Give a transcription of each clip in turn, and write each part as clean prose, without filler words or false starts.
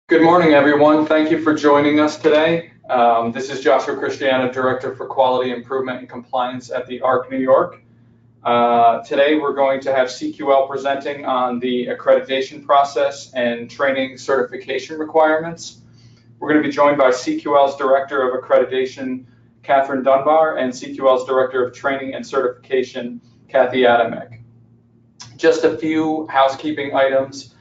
Good morning, everyone. Thank you for joining us today. This is Joshua Christiana, Director for Quality Improvement and Compliance at the ARC New York. Today, we're going to have CQL presenting on the accreditation process and training certification requirements. We're going to be joined by CQL's Director of Accreditation, Katherine Dunbar, and CQL's Director of Training and Certification, Kathy Adamek. Just a few housekeeping items.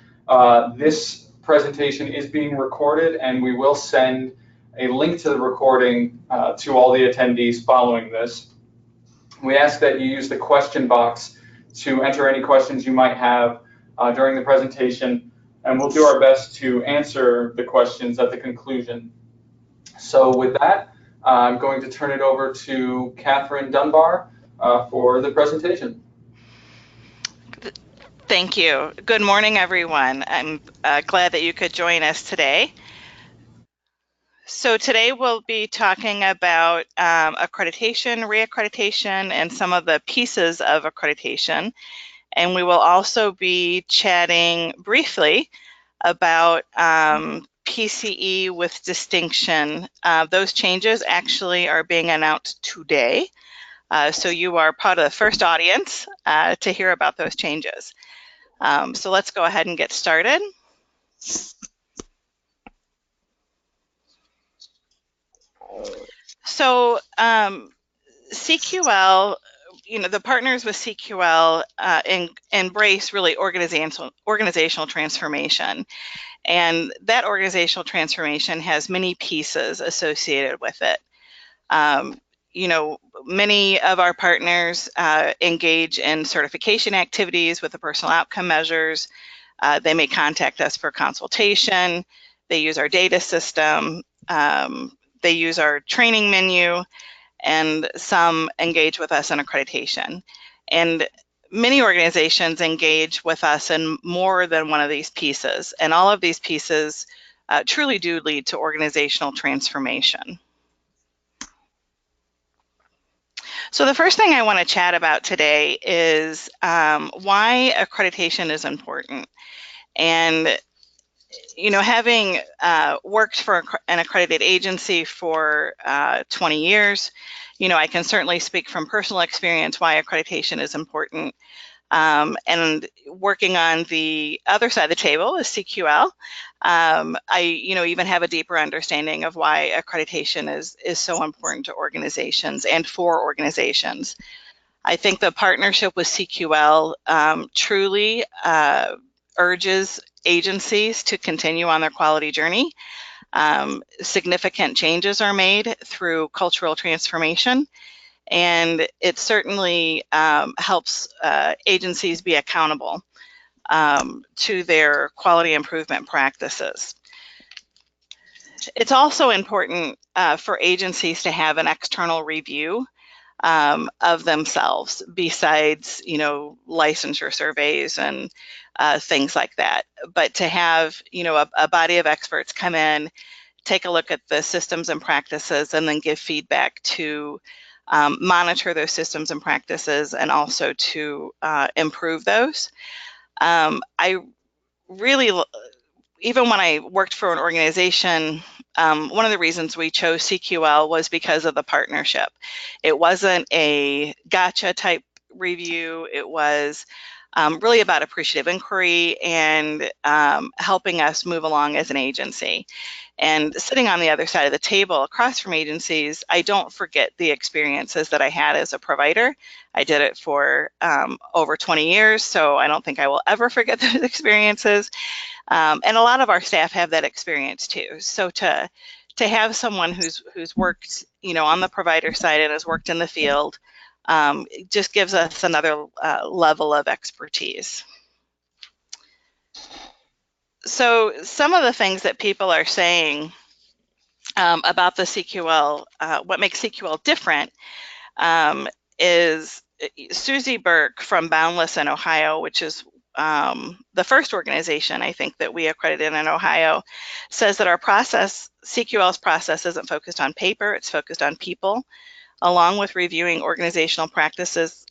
This presentation is being recorded, and we will send a link to the recording to all the attendees following this. We ask that you use the question box to enter any questions you might have during the presentation, and we'll do our best to answer the questions at the conclusion. So with that, I'm going to turn it over to Katherine Dunbar for the presentation. Thank you. Good morning, everyone. I'm glad that you could join us today. So today we'll be talking about accreditation, reaccreditation, and some of the pieces of accreditation. And we will also be chatting briefly about PCE with distinction. Those changes actually are being announced today. So you are part of the first audience to hear about those changes. So let's go ahead and get started. So CQL, the partners with CQL embrace really organizational transformation. And that organizational transformation has many pieces associated with it. Many of our partners engage in certification activities with the personal outcome measures. They may contact us for consultation. They use our data system. They use our training menu, and some engage with us in accreditation. And many organizations engage with us in more than one of these pieces. And all of these pieces truly do lead to organizational transformation. So the first thing I want to chat about today is why accreditation is important. And, having worked for an accredited agency for 20 years, I can certainly speak from personal experience why accreditation is important. And working on the other side of the table is CQL. I even have a deeper understanding of why accreditation is so important to organizations and for organizations. I think the partnership with CQL truly urges agencies to continue on their quality journey. Significant changes are made through cultural transformation, and it certainly helps agencies be accountable to their quality improvement practices. It's also important for agencies to have an external review of themselves besides, licensure surveys and things like that. But to have, a body of experts come in, take a look at the systems and practices, and then give feedback to monitor those systems and practices, and also to improve those. I really, even when I worked for an organization, one of the reasons we chose CQL was because of the partnership. It wasn't a gotcha type review. It was really about appreciative inquiry and helping us move along as an agency. And sitting on the other side of the table across from agencies, I don't forget the experiences that I had as a provider. I did it for over 20 years, so I don't think I will ever forget those experiences. And a lot of our staff have that experience too. So to have someone who's worked, on the provider side and has worked in the field, just gives us another level of expertise. So some of the things that people are saying about the CQL, what makes CQL different, is Susie Burke from Boundless in Ohio, which is the first organization I think that we accredited in Ohio, says that our process, CQL's process, isn't focused on paper, it's focused on people. Along with reviewing organizational practices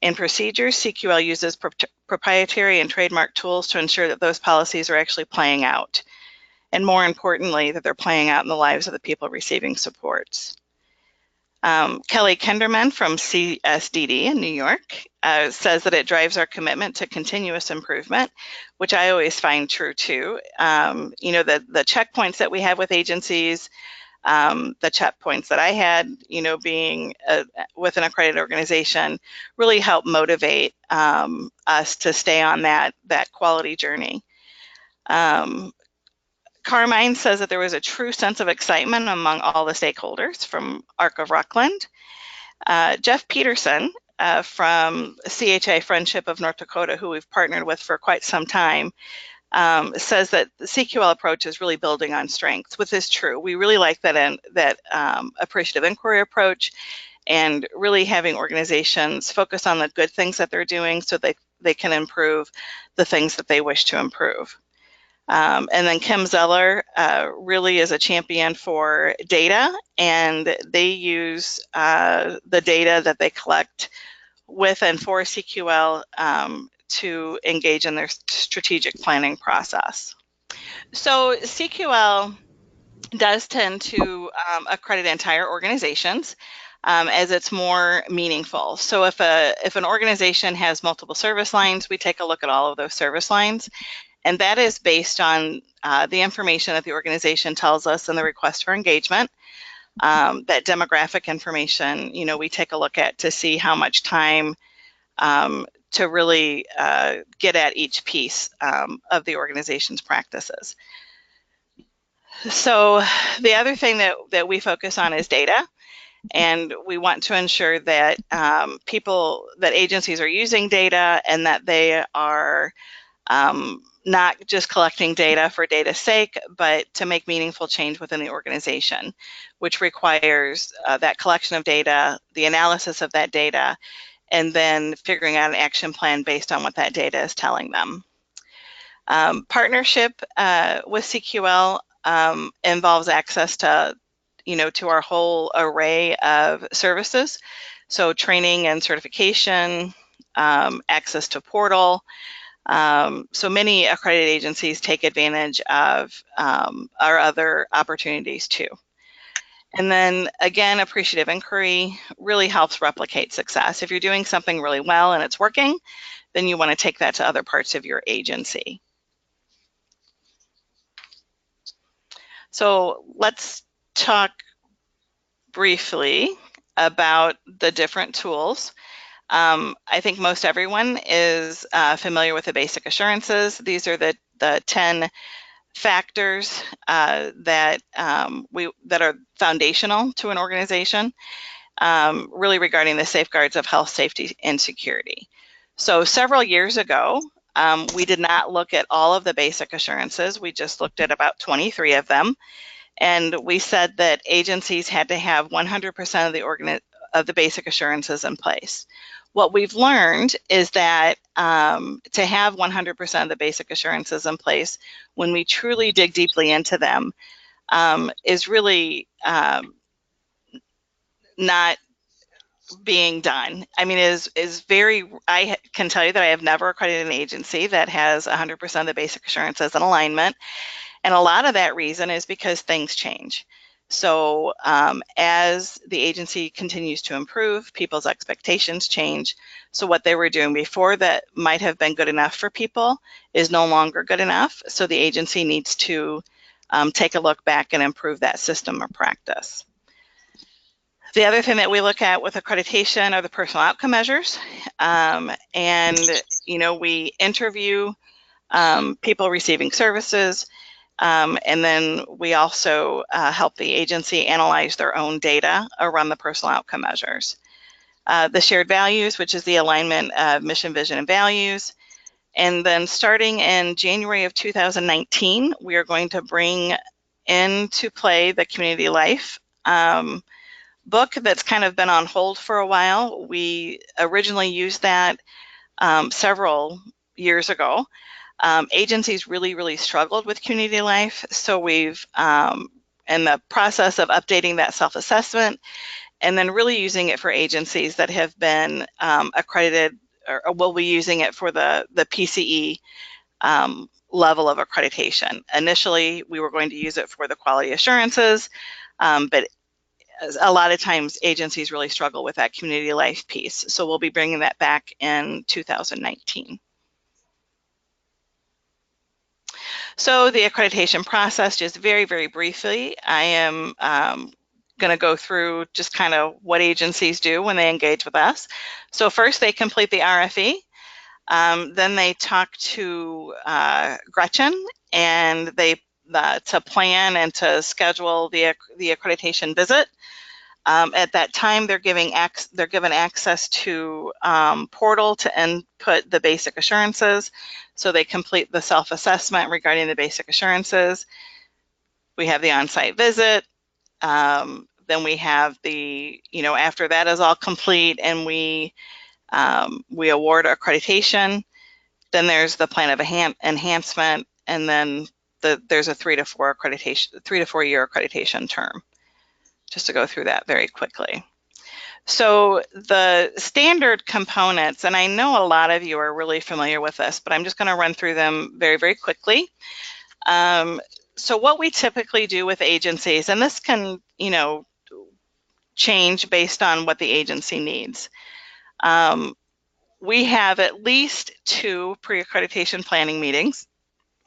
and procedures, CQL uses proprietary and trademark tools to ensure that those policies are actually playing out. and more importantly, that they're playing out in the lives of the people receiving supports. Kelly Kenderman from CSDD in New York says that it drives our commitment to continuous improvement, which I always find true too. You know, the checkpoints that we have with agencies, the checkpoints that I had, you know, being with an accredited organization, really help motivate us to stay on that quality journey. Carmine says that there was a true sense of excitement among all the stakeholders from ARC of Rockland. Jeff Peterson from CHA Friendship of North Dakota, who we've partnered with for quite some time, says that the CQL approach is really building on strengths, which is true. We really like that appreciative inquiry approach, and really having organizations focus on the good things that they're doing so they can improve the things that they wish to improve. And then Kim Zeller really is a champion for data, and they use the data that they collect with and for CQL to engage in their strategic planning process. So CQL does tend to accredit entire organizations as it's more meaningful. So if an organization has multiple service lines, we take a look at all of those service lines. And that is based on the information that the organization tells us in the request for engagement. That demographic information, you know, we take a look at to see how much time to really get at each piece of the organization's practices. So the other thing that we focus on is data. And we want to ensure that that agencies are using data, and that they are not just collecting data for data's sake, but to make meaningful change within the organization, which requires that collection of data, the analysis of that data, and then figuring out an action plan based on what that data is telling them. Partnership with CQL involves access to, you know, to our whole array of services. So training and certification, access to portal. So many accredited agencies take advantage of our other opportunities too. And then again, appreciative inquiry really helps replicate success. If you're doing something really well and it's working, then you want to take that to other parts of your agency. So let's talk briefly about the different tools. I think most everyone is familiar with the basic assurances. These are the 10 factors that are foundational to an organization, really regarding the safeguards of health, safety, and security. So several years ago, we did not look at all of the basic assurances. We just looked at about 23 of them. And we said that agencies had to have 100% of the basic assurances in place. What we've learned is that to have 100% of the basic assurances in place, when we truly dig deeply into them, is really not being done. I mean, I can tell you that I have never accredited an agency that has 100% of the basic assurances in alignment. And a lot of that reason is because things change. So as the agency continues to improve, people's expectations change. So what they were doing before that might have been good enough for people is no longer good enough. So the agency needs to take a look back and improve that system or practice. The other thing that we look at with accreditation are the personal outcome measures. And, you know, we interview people receiving services. And then we also help the agency analyze their own data around the personal outcome measures. The shared values, which is the alignment of mission, vision, and values. And then starting in January of 2019, we are going to bring into play the community life book that's kind of been on hold for a while. We originally used that several years ago. Agencies really struggled with community life, so we've in the process of updating that self-assessment, and then really using it for agencies that have been accredited, or will be using it for the PCE level of accreditation. Initially, we were going to use it for the quality assurances, but a lot of times agencies really struggle with that community life piece. So we'll be bringing that back in 2019. So the accreditation process, just very, very briefly, I am going to go through just kind of what agencies do when they engage with us. So first they complete the RFE. Then they talk to Gretchen, and they to plan and to schedule the accreditation visit. At that time, they're given access to portal to input the basic assurances. So they complete the self-assessment regarding the basic assurances. We have the on-site visit. Then we have the, after that is all complete and we award accreditation. Then there's the plan of enhancement, and then there's a 3 to 4 year accreditation term. Just to go through that very quickly. So the standard components, and I know a lot of you are really familiar with this, but I'm just going to run through them very, very quickly. So what we typically do with agencies, and this can, change based on what the agency needs. We have at least 2 pre-accreditation planning meetings,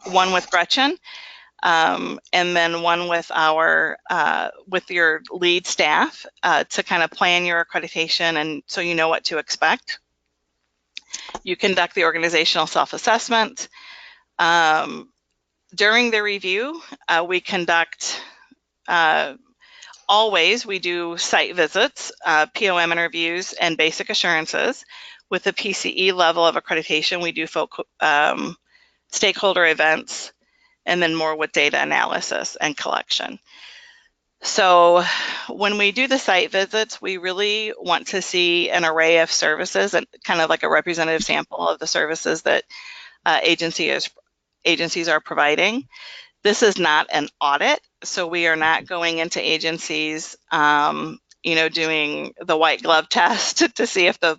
one with Gretchen, and then one with with your lead staff to kind of plan your accreditation, and so you know what to expect. You conduct the organizational self-assessment. During the review, we conduct we do site visits, POM interviews, and basic assurances. With the PCE level of accreditation, we do stakeholder events, and then more with data analysis and collection. So when we do the site visits, we really want to see an array of services and kind of like a representative sample of the services that agencies are providing. This is not an audit, so we are not going into agencies doing the white glove test to see if the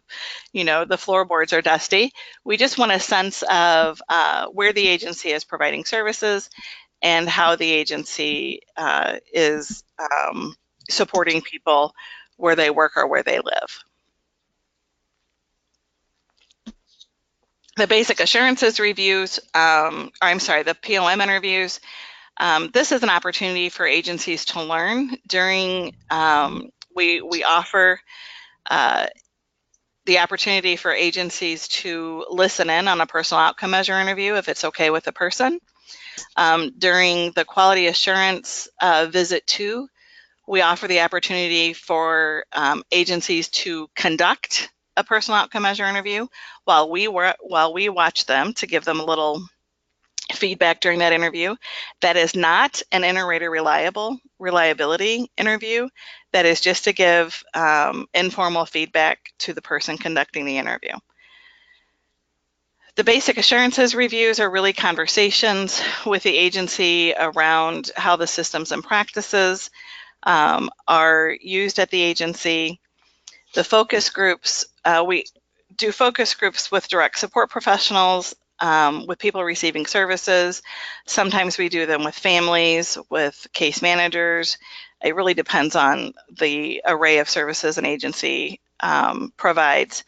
floorboards are dusty. We just want a sense of where the agency is providing services and how the agency is supporting people where they work or where they live. The basic assurances reviews, the POM interviews. This is an opportunity for agencies to learn. During, we offer the opportunity for agencies to listen in on a personal outcome measure interview if it's okay with the person. During the quality assurance visit 2, we offer the opportunity for agencies to conduct a personal outcome measure interview while we watch them to give them a little feedback during that interview. That is not an inter-rater reliability interview. That is just to give informal feedback to the person conducting the interview. The basic assurances reviews are really conversations with the agency around how the systems and practices are used at the agency. The focus groups, we do focus groups with direct support professionals, with people receiving services. Sometimes we do them with families, with case managers. It really depends on the array of services an agency provides.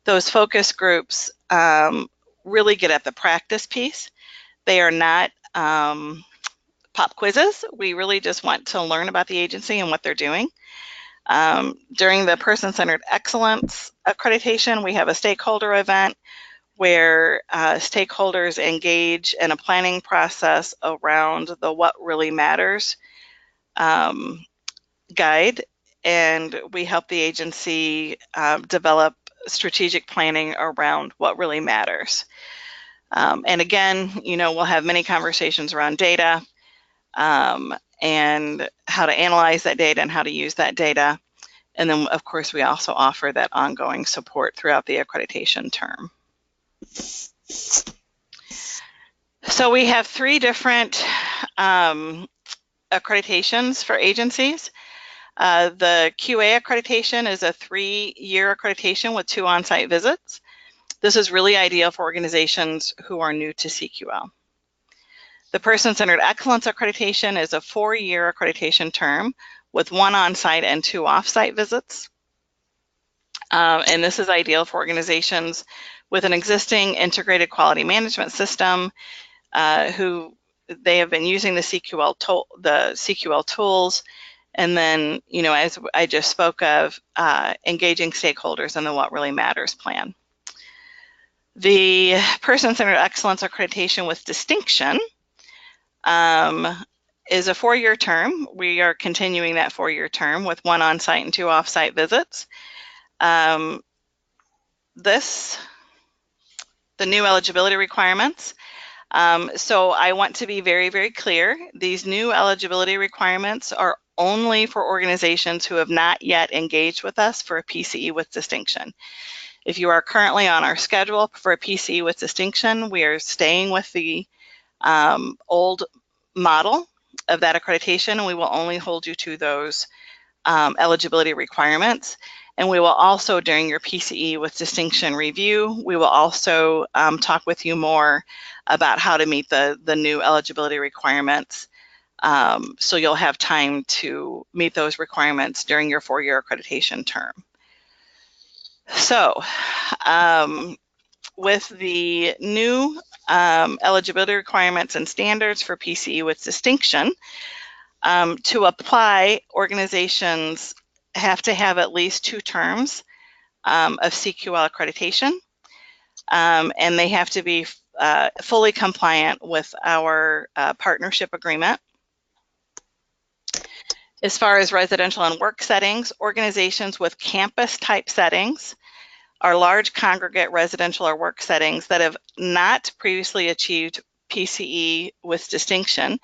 Those focus groups really get at the practice piece. They are not pop quizzes. We really just want to learn about the agency and what they're doing. During the person-centered excellence accreditation, we have a stakeholder event where stakeholders engage in a planning process around the What Really Matters guide, and we help the agency develop strategic planning around what really matters. And again, we'll have many conversations around data and how to analyze that data and how to use that data. And then, of course, we also offer that ongoing support throughout the accreditation term. So we have 3 different accreditations for agencies. The QA accreditation is a 3-year accreditation with 2 on-site visits. This is really ideal for organizations who are new to CQL. The Person-Centered Excellence Accreditation is a 4-year accreditation term with 1 on-site and 2 off-site visits. And this is ideal for organizations with an existing integrated quality management system who they have been using the CQL tools, and then, as I just spoke of, engaging stakeholders in the What Really Matters plan. The Person-Centered Excellence Accreditation with Distinction is a 4-year term. We are continuing that 4-year term with 1 on-site and 2 off-site visits. The new eligibility requirements. So I want to be very, very clear. These new eligibility requirements are only for organizations who have not yet engaged with us for a PCE with distinction. If you are currently on our schedule for a PCE with distinction, we are staying with the old model of that accreditation, and we will only hold you to those eligibility requirements. And we will also, during your PCE with distinction review, we will also talk with you more about how to meet the new eligibility requirements. So you'll have time to meet those requirements during your 4-year accreditation term. So with the new eligibility requirements and standards for PCE with distinction, to apply, organizations have to have at least 2 terms of CQL accreditation, and they have to be fully compliant with our partnership agreement. As far as residential and work settings, organizations with campus type settings are large congregate residential or work settings that have not previously achieved PCE with distinction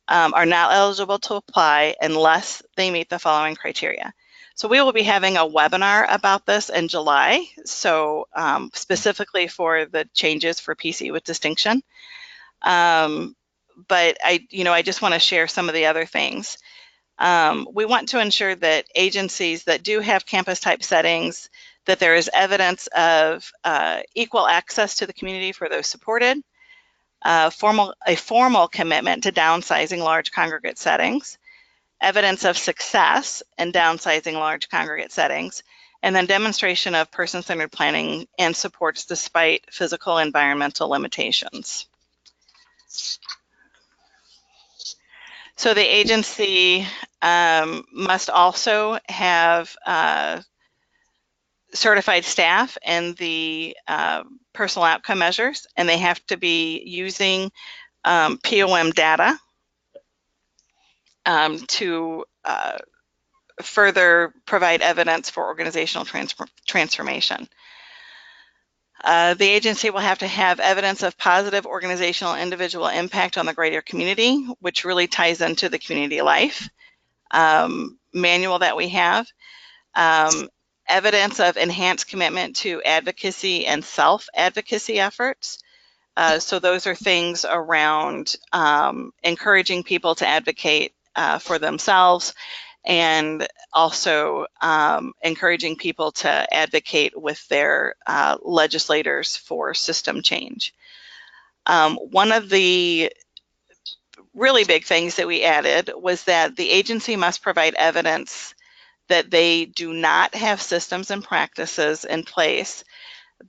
are not eligible to apply unless they meet the following criteria. So we will be having a webinar about this in July, so specifically for the changes for PCE with distinction. But I just want to share some of the other things. We want to ensure that agencies that do have campus type settings, that there is evidence of equal access to the community for those supported, a formal commitment to downsizing large congregate settings, evidence of success in downsizing large congregate settings, and then demonstration of person-centered planning and supports despite physical environmental limitations. So the agency must also have certified staff and the personal outcome measures, and they have to be using POM data to further provide evidence for organizational transformation. The agency will have to have evidence of positive organizational individual impact on the greater community, which really ties into the community life manual that we have. Evidence of enhanced commitment to advocacy and self-advocacy efforts. So those are things around encouraging people to advocate for themselves, and also encouraging people to advocate with their legislators for system change. One of the really big things that we added was that the agency must provide evidence that they do not have systems and practices in place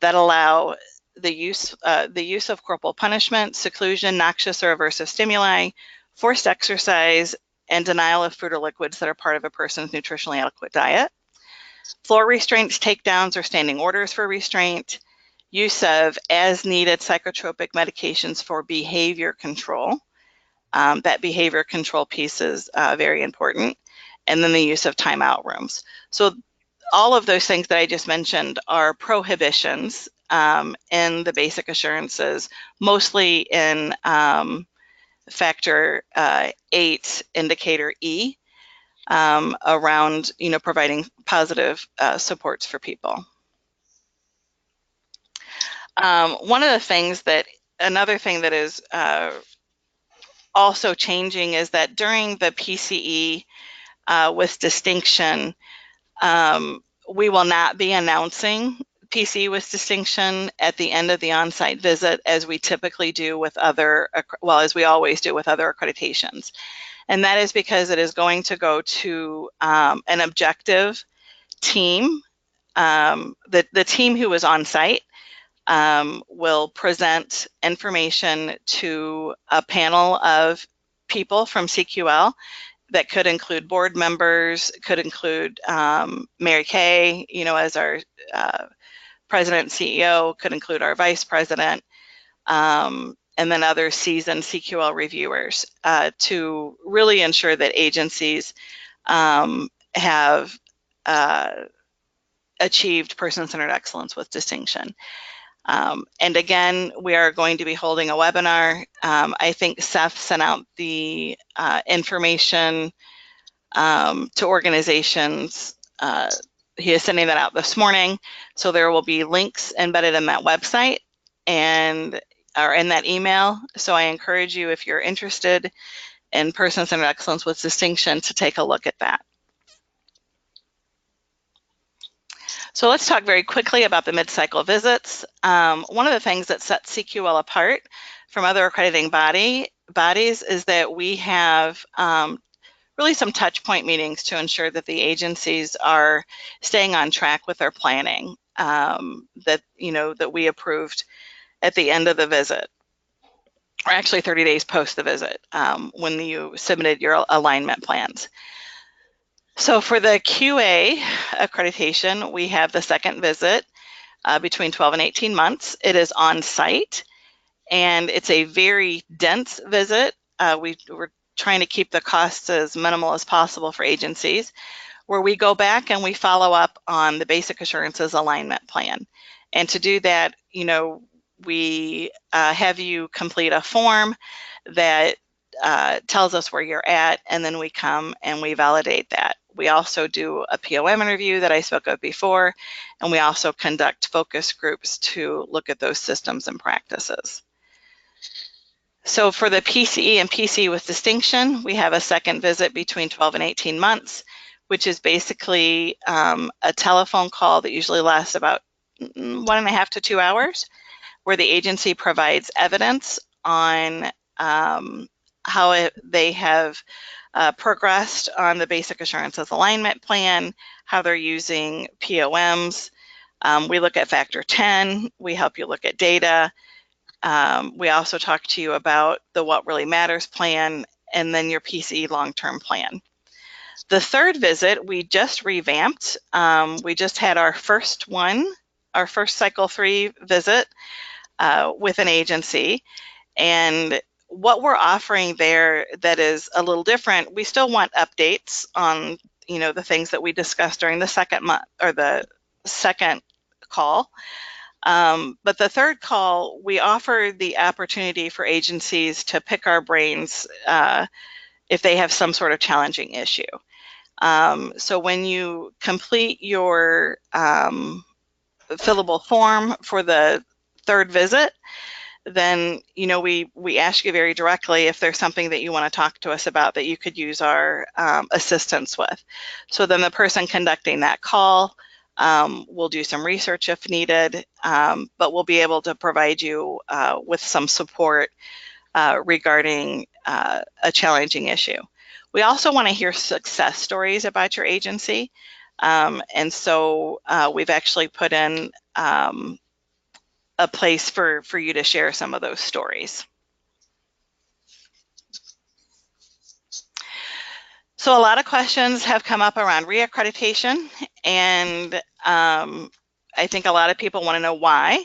that allow the use of corporal punishment, seclusion, noxious or aversive stimuli, forced exercise, and denial of food or liquids that are part of a person's nutritionally adequate diet, floor restraints, takedowns, or standing orders for restraint, use of as-needed psychotropic medications for behavior control. That behavior control piece is very important. And then the use of timeout rooms. So all of those things that I just mentioned are prohibitions in the basic assurances, mostly in Factor 8 Indicator E, around providing positive supports for people. Another thing that is also changing is that during the PCE with distinction, we will not be announcing PC with distinction at the end of the on-site visit, as we typically do with other, well, as we always do with other accreditations. And that is because it is going to go to an objective team. The team who is on site will present information to a panel of people from CQL that could include board members, could include Mary Kay, you know, as our president and CEO, could include our vice president, and then other seasoned CQL reviewers to really ensure that agencies have achieved person-centered excellence with distinction. And again, we are going to be holding a webinar. I think Seth sent out the information to organizations. He is sending that out this morning. So there will be links embedded in that website and or in that email. So I encourage you, if you're interested in person-centered excellence with distinction, to take a look at that. So let's talk very quickly about the mid-cycle visits. One of the things that sets CQL apart from other accrediting bodies is that we have really some touch point meetings to ensure that the agencies are staying on track with their planning that we approved at the end of the visit, or actually 30 days post the visit when you submitted your alignment plans. So for the QA accreditation, we have the second visit between 12 and 18 months. It is on site and it's a very dense visit. We're trying to keep the costs as minimal as possible for agencies, where we go back and we follow up on the basic assurances alignment plan. And to do that, we have you complete a form that tells us where you're at, and then we come and we validate that. We also do a POM interview that I spoke of before, and we also conduct focus groups to look at those systems and practices. So for the PCE and PC with distinction, we have a second visit between 12 and 18 months, which is basically a telephone call that usually lasts about 1.5 to 2 hours, where the agency provides evidence on how they have progressed on the basic assurances alignment plan, how they're using POMs. We look at factor 10, we help you look at data. We also talk to you about the What Really Matters plan, and then your PCE long-term plan. The third visit, we just revamped. We just had our first cycle 3 visit with an agency. And what we're offering there that is a little different, we still want updates on, the things that we discussed during the second month or the second call. But the third call, we offer the opportunity for agencies to pick our brains if they have some sort of challenging issue. So when you complete your fillable form for the third visit, then we ask you very directly if there's something that you want to talk to us about that you could use our assistance with. So then the person conducting that call will do some research if needed, but we'll be able to provide you with some support regarding a challenging issue. We also want to hear success stories about your agency. And so we've actually put in a place for you to share some of those stories. So a lot of questions have come up around reaccreditation, and I think a lot of people want to know why.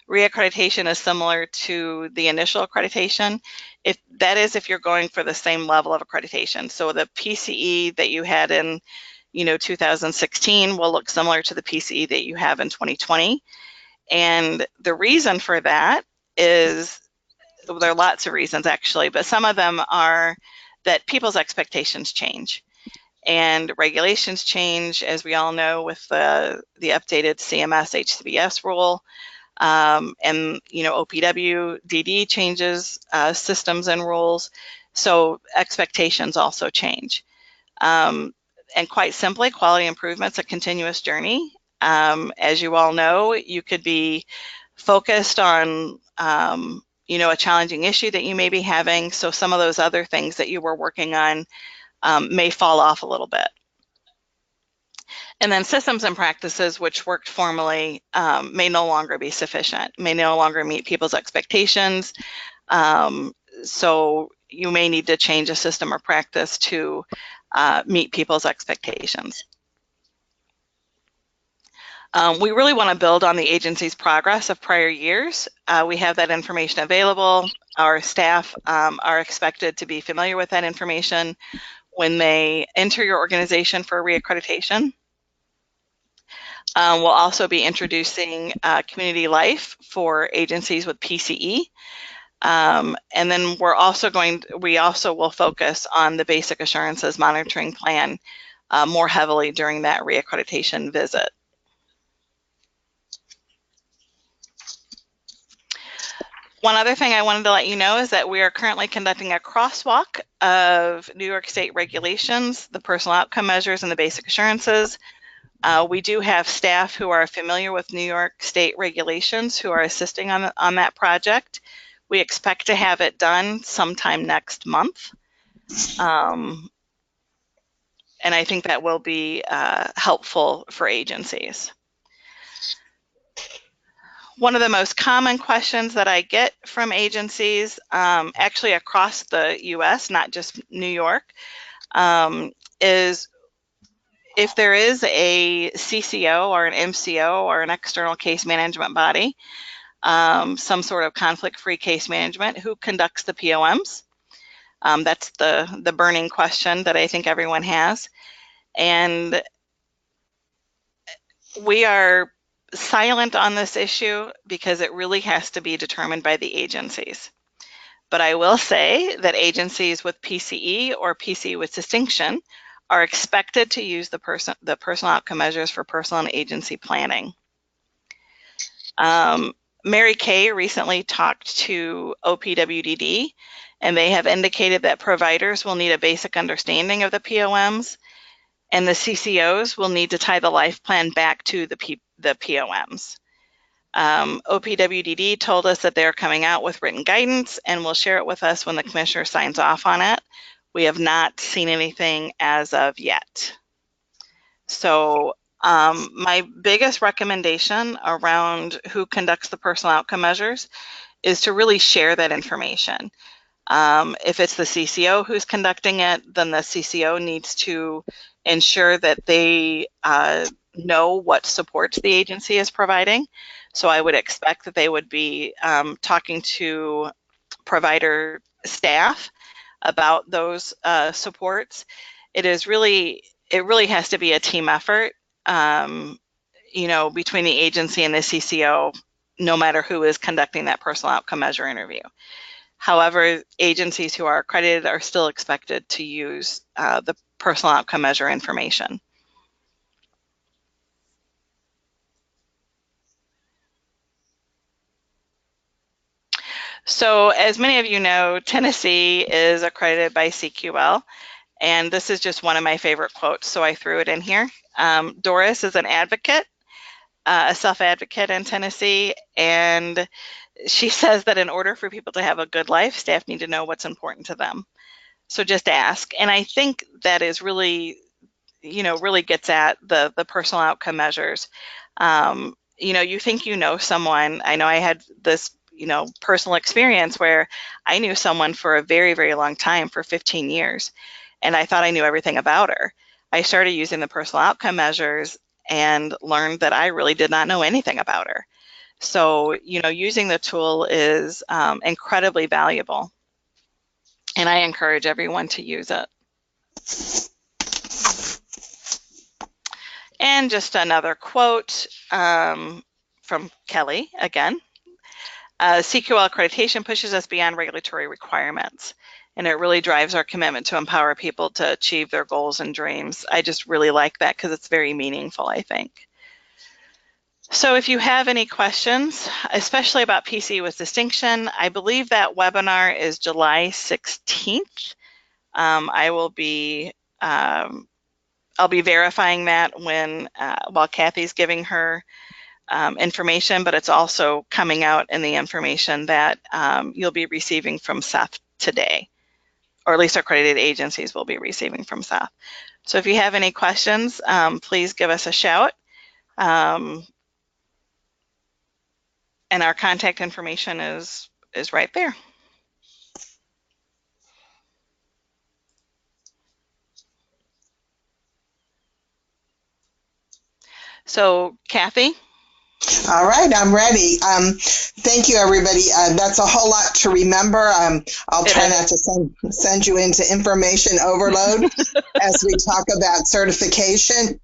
Reaccreditation is similar to the initial accreditation. If you're going for the same level of accreditation. So the PCE that you had in 2016 will look similar to the PCE that you have in 2020. And the reason for that is, well, there are lots of reasons actually, but some of them are that people's expectations change and regulations change, as we all know, with the updated CMS HCBS rule, and OPW DD changes systems and rules, so expectations also change. And quite simply, quality improvement's a continuous journey. As you all know, you could be focused on a challenging issue that you may be having, so some of those other things that you were working on may fall off a little bit. And then systems and practices which worked formally may no longer be sufficient, may no longer meet people's expectations. So you may need to change a system or practice to meet people's expectations. We really want to build on the agency's progress of prior years. We have that information available. Our staff are expected to be familiar with that information when they enter your organization for reaccreditation. We'll also be introducing community life for agencies with PCE. And then we also will focus on the basic assurances monitoring plan more heavily during that reaccreditation visit. One other thing I wanted to let you know is that we are currently conducting a crosswalk of New York State regulations, the personal outcome measures, and the basic assurances. We do have staff who are familiar with New York State regulations who are assisting on that project. We expect to have it done sometime next month. And I think that will be helpful for agencies. One of the most common questions that I get from agencies, actually across the US, not just New York, is if there is a CCO or an MCO or an external case management body, some sort of conflict-free case management, who conducts the POMs? That's the burning question that I think everyone has. And we are silent on this issue because it really has to be determined by the agencies. But I will say that agencies with PCE or PCE with distinction are expected to use the personal outcome measures for personal and agency planning. Mary Kay recently talked to OPWDD, and they have indicated that providers will need a basic understanding of the POMs, and the CCOs will need to tie the life plan back to the POMs. OPWDD told us that they're coming out with written guidance and will share it with us when the commissioner signs off on it. We have not seen anything as of yet. So my biggest recommendation around who conducts the personal outcome measures is to really share that information. If it's the CCO who's conducting it, then the CCO needs to ensure that they know what supports the agency is providing. So I would expect that they would be talking to provider staff about those supports. It really has to be a team effort, between the agency and the CCO, no matter who is conducting that personal outcome measure interview. However, agencies who are accredited are still expected to use the personal outcome measure information. So as many of you know, Tennessee is accredited by CQL, and this is just one of my favorite quotes, so I threw it in here. Doris is an advocate, a self-advocate in Tennessee, and she says that in order for people to have a good life, staff need to know what's important to them. So just ask. And I think that is really, really gets at the personal outcome measures. You think you know someone. I know I had this, personal experience where I knew someone for a very, very long time, for 15 years, and I thought I knew everything about her. I started using the personal outcome measures and learned that I really did not know anything about her. So, using the tool is incredibly valuable, and I encourage everyone to use it. And just another quote from Kelly again. CQL accreditation pushes us beyond regulatory requirements, and it really drives our commitment to empower people to achieve their goals and dreams. I just really like that because it's very meaningful, I think. So if you have any questions, especially about PCE with distinction, I believe that webinar is July 16th. I will be I'll be verifying that when while Kathy's giving her information, but it's also coming out in the information that you'll be receiving from Seth today, or at least accredited agencies will be receiving from Seth. So if you have any questions, please give us a shout. And our contact information is right there. So, Kathy? All right, I'm ready. Thank you, everybody. That's a whole lot to remember. I'll try not to send you into information overload as we talk about certification.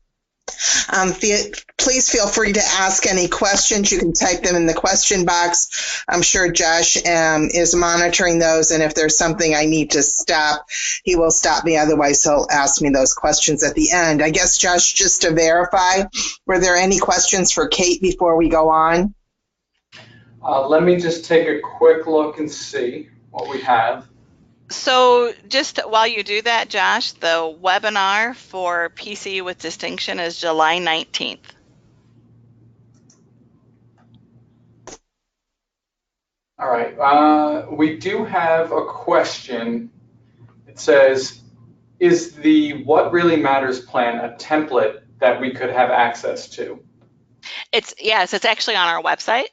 Please feel free to ask any questions. You can type them in the question box. I'm sure Josh is monitoring those, and if there's something I need to stop, he will stop me. Otherwise, he'll ask me those questions at the end. I guess, Josh, just to verify, were there any questions for Kate before we go on? Let me just take a quick look and see what we have. So just while you do that, Josh, the webinar for PCU with Distinction is July 19th. All right, we do have a question. It says, is the What Really Matters plan a template that we could have access to? Yes, it's actually on our website.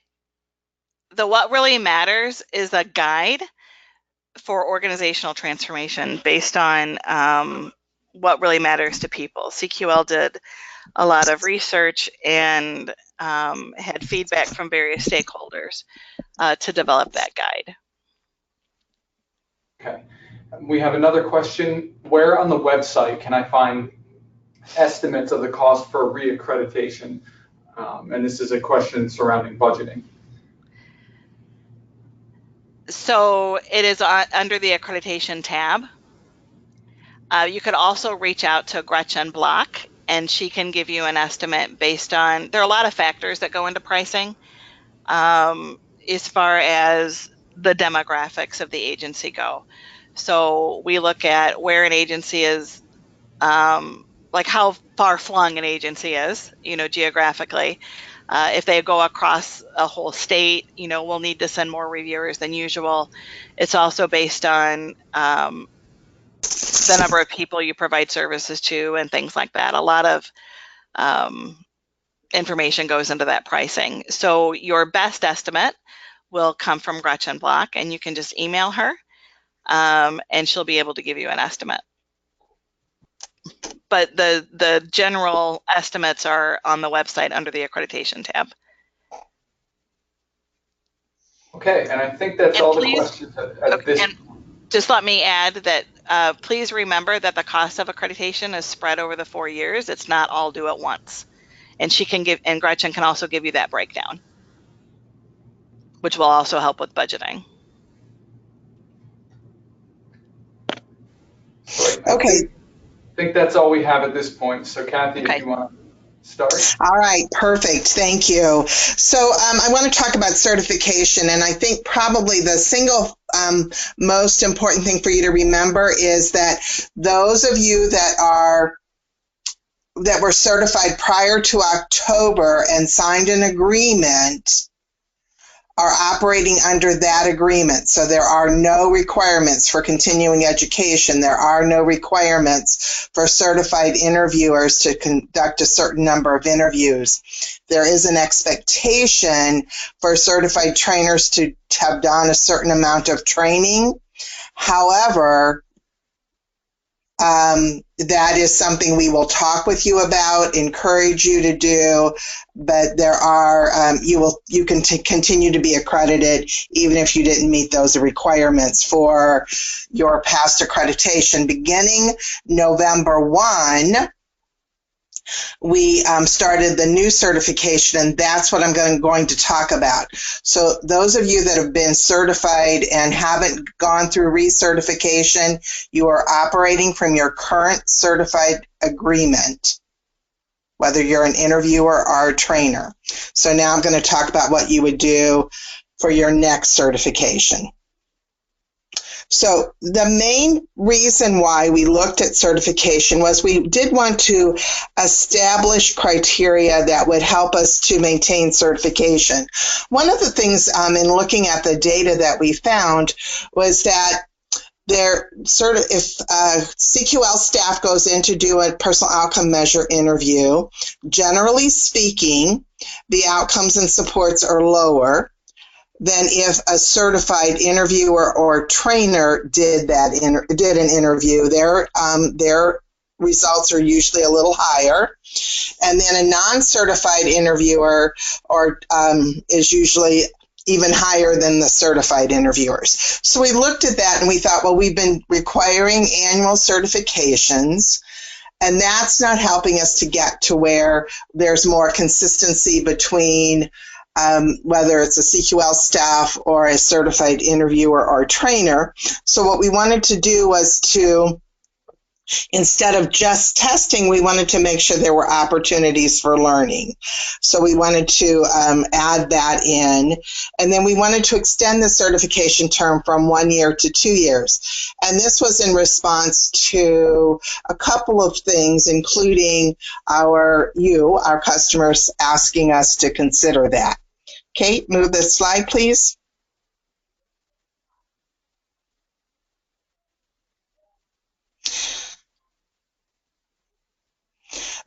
The What Really Matters is a guide for organizational transformation based on what really matters to people. CQL did a lot of research and had feedback from various stakeholders to develop that guide. Okay. We have another question. Where on the website can I find estimates of the cost for reaccreditation? And this is a question surrounding budgeting. So it is under the accreditation tab. You could also reach out to Gretchen Block, and she can give you an estimate based on, there are a lot of factors that go into pricing as far as the demographics of the agency go. So we look at where an agency is, like how far flung an agency is, geographically. If they go across a whole state, we'll need to send more reviewers than usual. It's also based on the number of people you provide services to and things like that. A lot of information goes into that pricing. So your best estimate will come from Gretchen Block, and you can just email her, and she'll be able to give you an estimate. But the general estimates are on the website under the accreditation tab. Okay, and I think that's all the questions at this point. Just let me add that please remember that the cost of accreditation is spread over the 4 years. It's not all due at once. And Gretchen can also give you that breakdown, which will also help with budgeting. Okay. I think that's all we have at this point. So Kathy, okay. If you want to start. All right, perfect. Thank you. So I want to talk about certification, and I think probably the single most important thing for you to remember is that those of you that were certified prior to October and signed an agreement are operating under that agreement. So there are no requirements for continuing education. There are no requirements for certified interviewers to conduct a certain number of interviews. There is an expectation for certified trainers to have done a certain amount of training. However, that is something we will talk with you about, encourage you to do, but there are, you can continue to be accredited even if you didn't meet those requirements for your past accreditation. Beginning November 1, we started the new certification, and that's what I'm going to talk about. So those of you that have been certified and haven't gone through recertification, you are operating from your current certified agreement, whether you're an interviewer or a trainer. So now I'm going to talk about what you would do for your next certification. So the main reason why we looked at certification was we did want to establish criteria that would help us to maintain certification. One of the things in looking at the data that we found was that if CQL staff goes in to do a personal outcome measure interview, generally speaking, the outcomes and supports are lower than if a certified interviewer or trainer did an interview. Their results are usually a little higher, and then a non-certified interviewer is usually even higher than the certified interviewers. So we looked at that and we thought, well, we've been requiring annual certifications, and that's not helping us to get to where there's more consistency between whether it's a CQL staff or a certified interviewer or trainer. So what we wanted to do was to, instead of just testing, we wanted to make sure there were opportunities for learning. So we wanted to add that in. And then we wanted to extend the certification term from 1 year to 2 years. And this was in response to a couple of things, including our customers asking us to consider that. Kate, move this slide, please.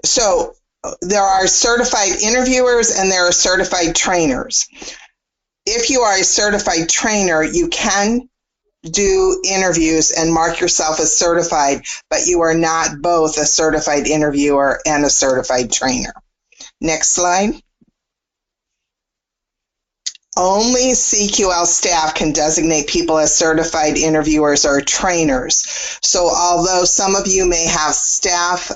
So there are certified interviewers and there are certified trainers. If you are a certified trainer, you can do interviews and mark yourself as certified, but you are not both a certified interviewer and a certified trainer. Next slide. Only CQL staff can designate people as certified interviewers or trainers. So although some of you may have staff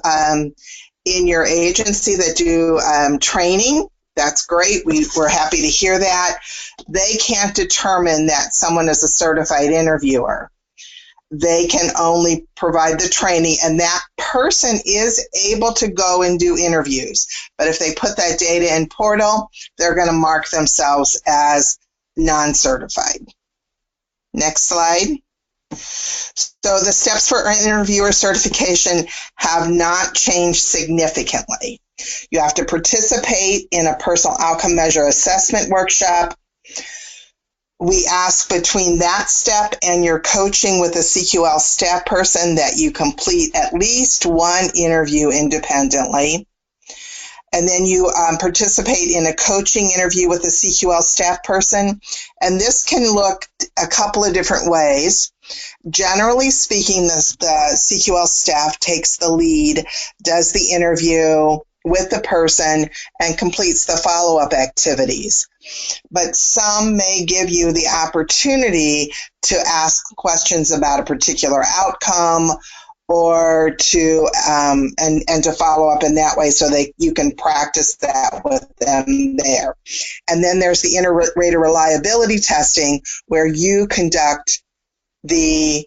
in your agency that do training, that's great. We're happy to hear that. They can't determine that someone is a certified interviewer. They can only provide the training, and that person is able to go and do interviews. But if they put that data in portal, they're going to mark themselves as non-certified. Next slide. So the steps for interviewer certification have not changed significantly. You have to participate in a personal outcome measure assessment workshop. We ask between that step and your coaching with a CQL staff person that you complete at least one interview independently. And then you participate in a coaching interview with a CQL staff person. And this can look a couple of different ways. Generally speaking, the CQL staff takes the lead, does the interview with the person, and completes the follow-up activities. But some may give you the opportunity to ask questions about a particular outcome or to and to follow up in that way so you can practice that with them there. And then there's the inter-rater reliability testing where you conduct the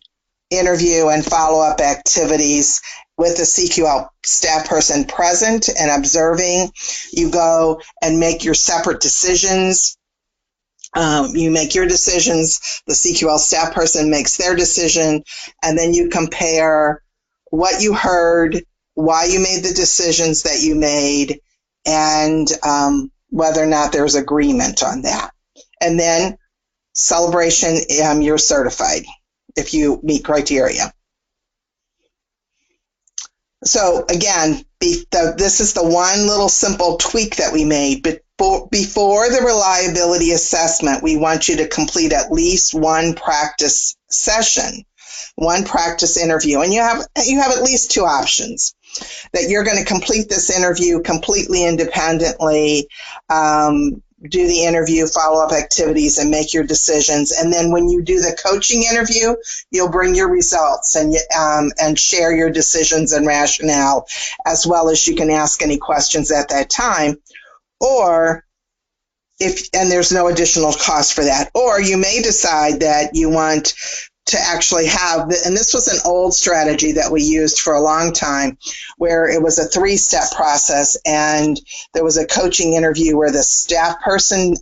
interview and follow-up activities with the CQL staff person present and observing. You go and make your separate decisions. You make your decisions, the CQL staff person makes their decision, and then you compare what you heard, why you made the decisions that you made, and whether or not there's agreement on that. And then celebration, you're certified if you meet criteria. So again, this is the one little simple tweak that we made. But before the reliability assessment, we want you to complete at least one practice session, one practice interview. And you have at least two options. That you're going to complete this interview completely independently, do the interview, follow-up activities, and make your decisions. And then when you do the coaching interview, you'll bring your results and share your decisions and rationale, as well as you can ask any questions at that time. Or and there's no additional cost for that. Or you may decide that you want to actually have, and this was an old strategy that we used for a long time, where it was a 3-step process, and there was a coaching interview where the staff person,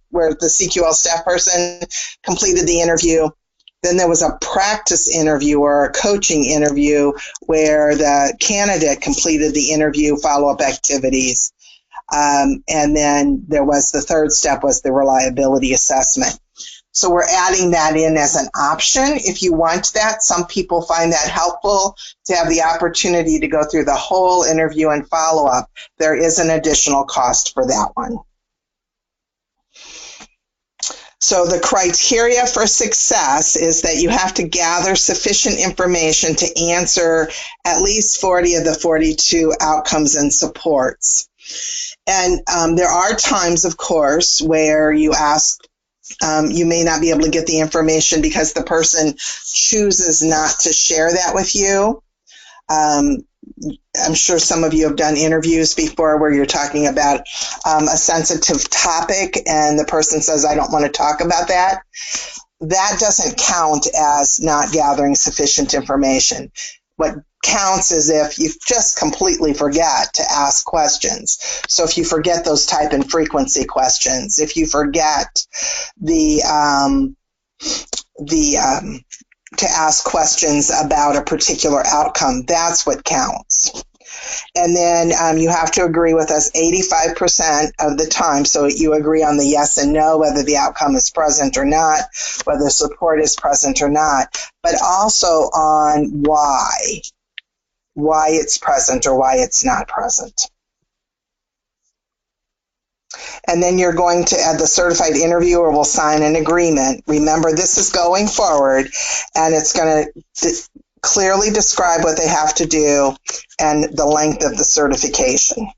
where the CQL staff person completed the interview. Then there was a practice interview or a coaching interview where the candidate completed the interview follow-up activities. And then there was the third step was the reliability assessment. So we're adding that in as an option if you want that. Some people find that helpful to have the opportunity to go through the whole interview and follow-up. There is an additional cost for that one. So the criteria for success is that you have to gather sufficient information to answer at least 40 of the 42 outcomes and supports. And there are times, of course, where you ask, you may not be able to get the information because the person chooses not to share that with you. I'm sure some of you have done interviews before where you're talking about a sensitive topic and the person says, I don't want to talk about that. That doesn't count as not gathering sufficient information. What counts is if you just completely forget to ask questions. So if you forget those type and frequency questions, if you forget to ask questions about a particular outcome, that's what counts. And then you have to agree with us 85% of the time. So you agree on the yes and no, whether the outcome is present or not, whether support is present or not, but also on why it's present or why it's not present. And then you're going to add the certified interviewer will sign an agreement. Remember, this is going forward, and it's going to clearly describe what they have to do and the length of the certification.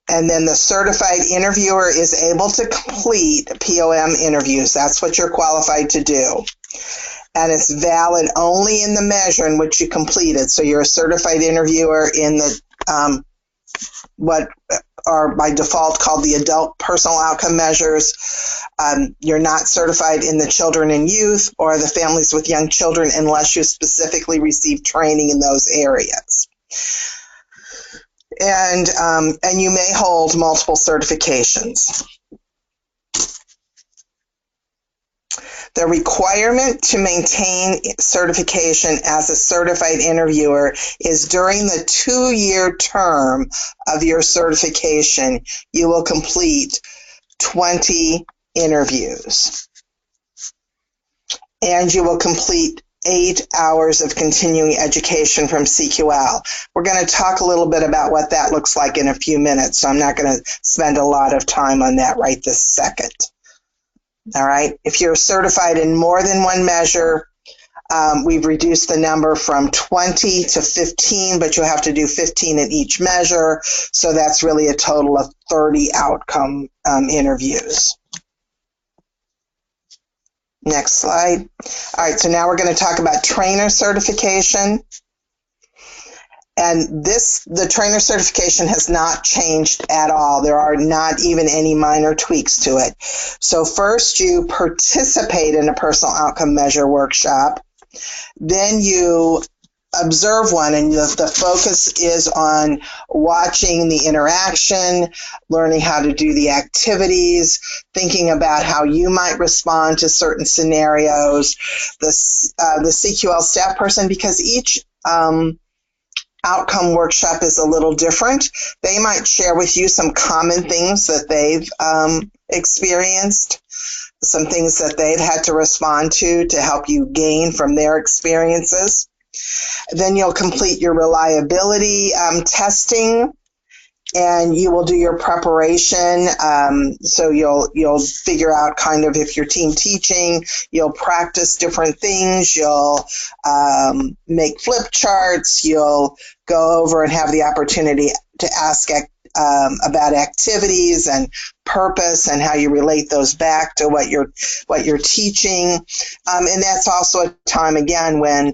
And then the certified interviewer is able to complete POM interviews. That's what you're qualified to do. And it's valid only in the measure in which you completed. So you're a certified interviewer in the what are by default called the adult personal outcome measures. You're not certified in the children and youth or the families with young children unless you specifically receive training in those areas. And you may hold multiple certifications. The requirement to maintain certification as a certified interviewer is during the 2-year term of your certification, you will complete 20 interviews. And you will complete 8 hours of continuing education from CQL. We're going to talk a little bit about what that looks like in a few minutes, so I'm not going to spend a lot of time on that right this second. All right. If you're certified in more than one measure, we've reduced the number from 20 to 15, but you'll have to do 15 in each measure. So that's really a total of 30 outcome interviews. Next slide. All right. So now we're going to talk about trainer certification. And the trainer certification has not changed at all. There are not even any minor tweaks to it. So first you participate in a personal outcome measure workshop. Then you observe one, and the focus is on watching the interaction, learning how to do the activities, thinking about how you might respond to certain scenarios. The CQL staff person, because each outcome workshop is a little different. They might share with you some common things that they've experienced, some things that they've had to respond to help you gain from their experiences. Then you'll complete your reliability testing, and you will do your preparation. So you'll figure out kind of if you're team teaching, you'll practice different things, you'll make flip charts, you'll go over and have the opportunity to ask about activities and purpose and how you relate those back to what you're teaching. And that's also a time, again, when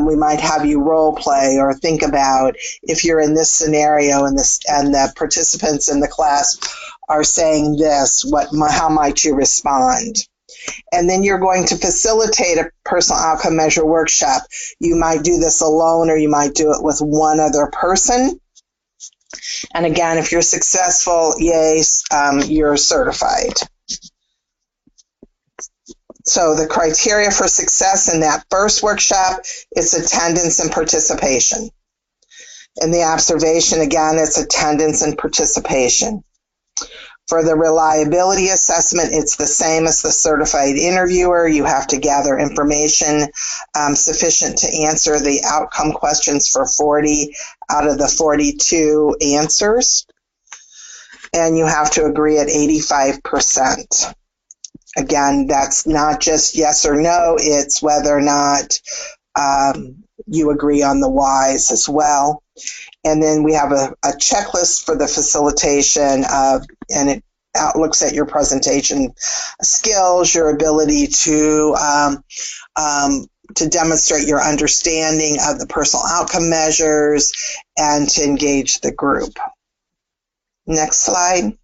we might have you role play or think about if you're in this scenario and the participants in the class are saying this, how might you respond? And then you're going to facilitate a personal outcome measure workshop. You might do this alone, or you might do it with one other person. And again, if you're successful, yay, you're certified. So the criteria for success in that first workshop is attendance and participation. In the observation, again, it's attendance and participation. For the reliability assessment, it's the same as the certified interviewer. You have to gather information sufficient to answer the outcome questions for 40 out of the 42 answers. And you have to agree at 85%. Again, that's not just yes or no, it's whether or not you agree on the whys as well. And then we have a checklist for the facilitation, and it looks at your presentation skills, your ability to demonstrate your understanding of the personal outcome measures, and to engage the group. Next slide.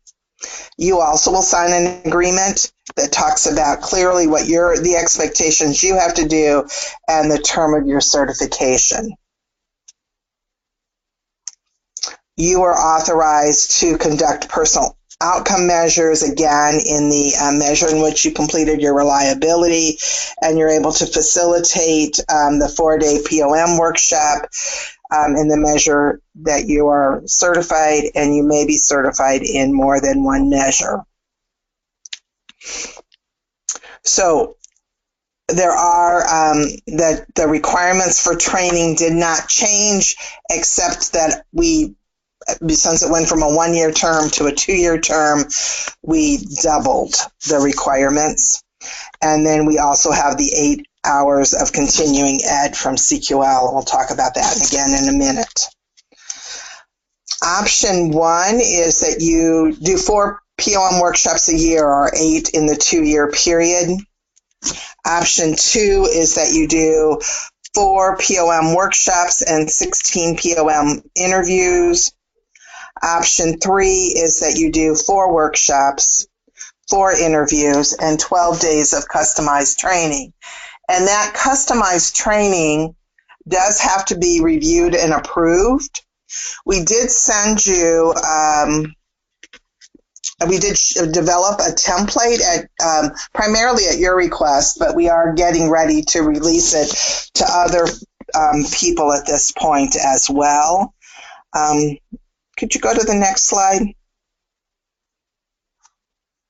You also will sign an agreement that talks about clearly what the expectations you have to do and the term of your certification. You are authorized to conduct personal outcome measures, again, in the measure in which you completed your reliability, and you're able to facilitate the 4-day POM workshop in the measure that you are certified, and you may be certified in more than one measure. So there are the requirements for training did not change, except that since it went from a 1-year term to a 2-year term, we doubled the requirements. And then we also have the 8 hours of continuing ed from CQL. We'll talk about that again in a minute. Option 1 is that you do 4 POM workshops a year, or 8 in the 2-year period. Option 2 is that you do 4 POM workshops and 16 POM interviews. Option 3 is that you do 4 workshops, 4 interviews, and 12 days of customized training. And that customized training does have to be reviewed and approved. We did send you, we did develop a template primarily at your request, but we are getting ready to release it to other people at this point as well. Could you go to the next slide?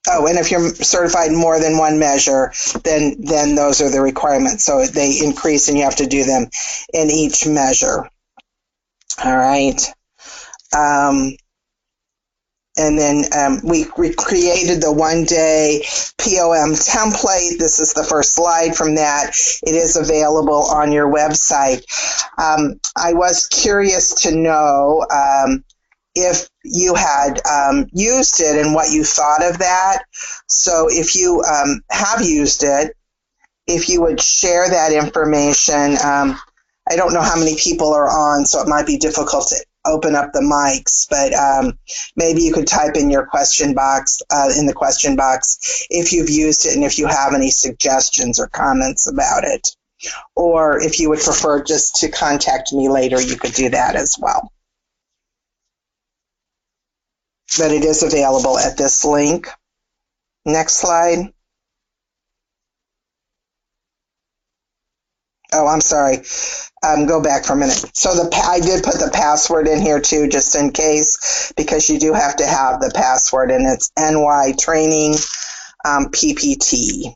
Oh, and if you're certified in more than one measure, then those are the requirements. So they increase and you have to do them in each measure. All right. And then we created the 1-day POM template. This is the first slide from that. It is available on your website. I was curious to know if you had used it and what you thought of that. So if you have used it, if you would share that information. I don't know how many people are on, so it might be difficult to open up the mics, but maybe you could type in your question box, in the question box, if you've used it and if you have any suggestions or comments about it. Or if you would prefer just to contact me later, you could do that as well. But it is available at this link. Next slide. Oh, I'm sorry. Go back for a minute. So I did put the password in here too, just in case, because you do have to have the password, and it's NY Training PPT.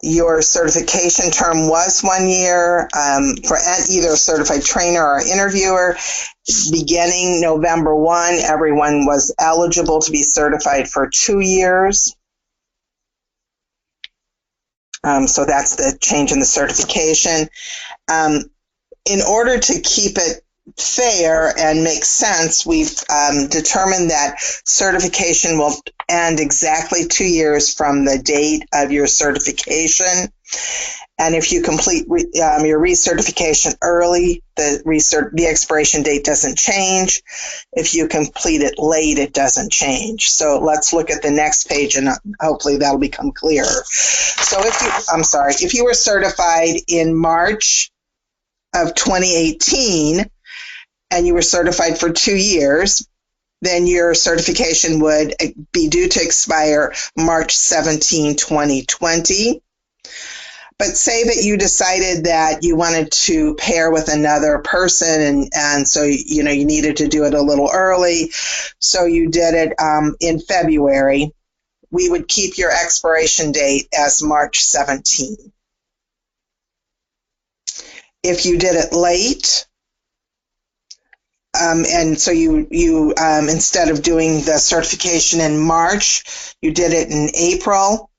Your certification term was 1 year for either a certified trainer or interviewer. Beginning November 1, everyone was eligible to be certified for 2 years. So that's the change in the certification. In order to keep it fair and make sense, we've determined that certification will end exactly 2 years from the date of your certification. And if you complete your recertification early, the expiration date doesn't change. If you complete it late, it doesn't change. So let's look at the next page, and hopefully that'll become clearer. So if you were certified in March of 2018 and you were certified for 2 years, then your certification would be due to expire March 17, 2020. But say that you decided that you wanted to pair with another person, and so you needed to do it a little early, so you did it in February. We would keep your expiration date as March 17. If you did it late, and so you instead of doing the certification in March, you did it in April,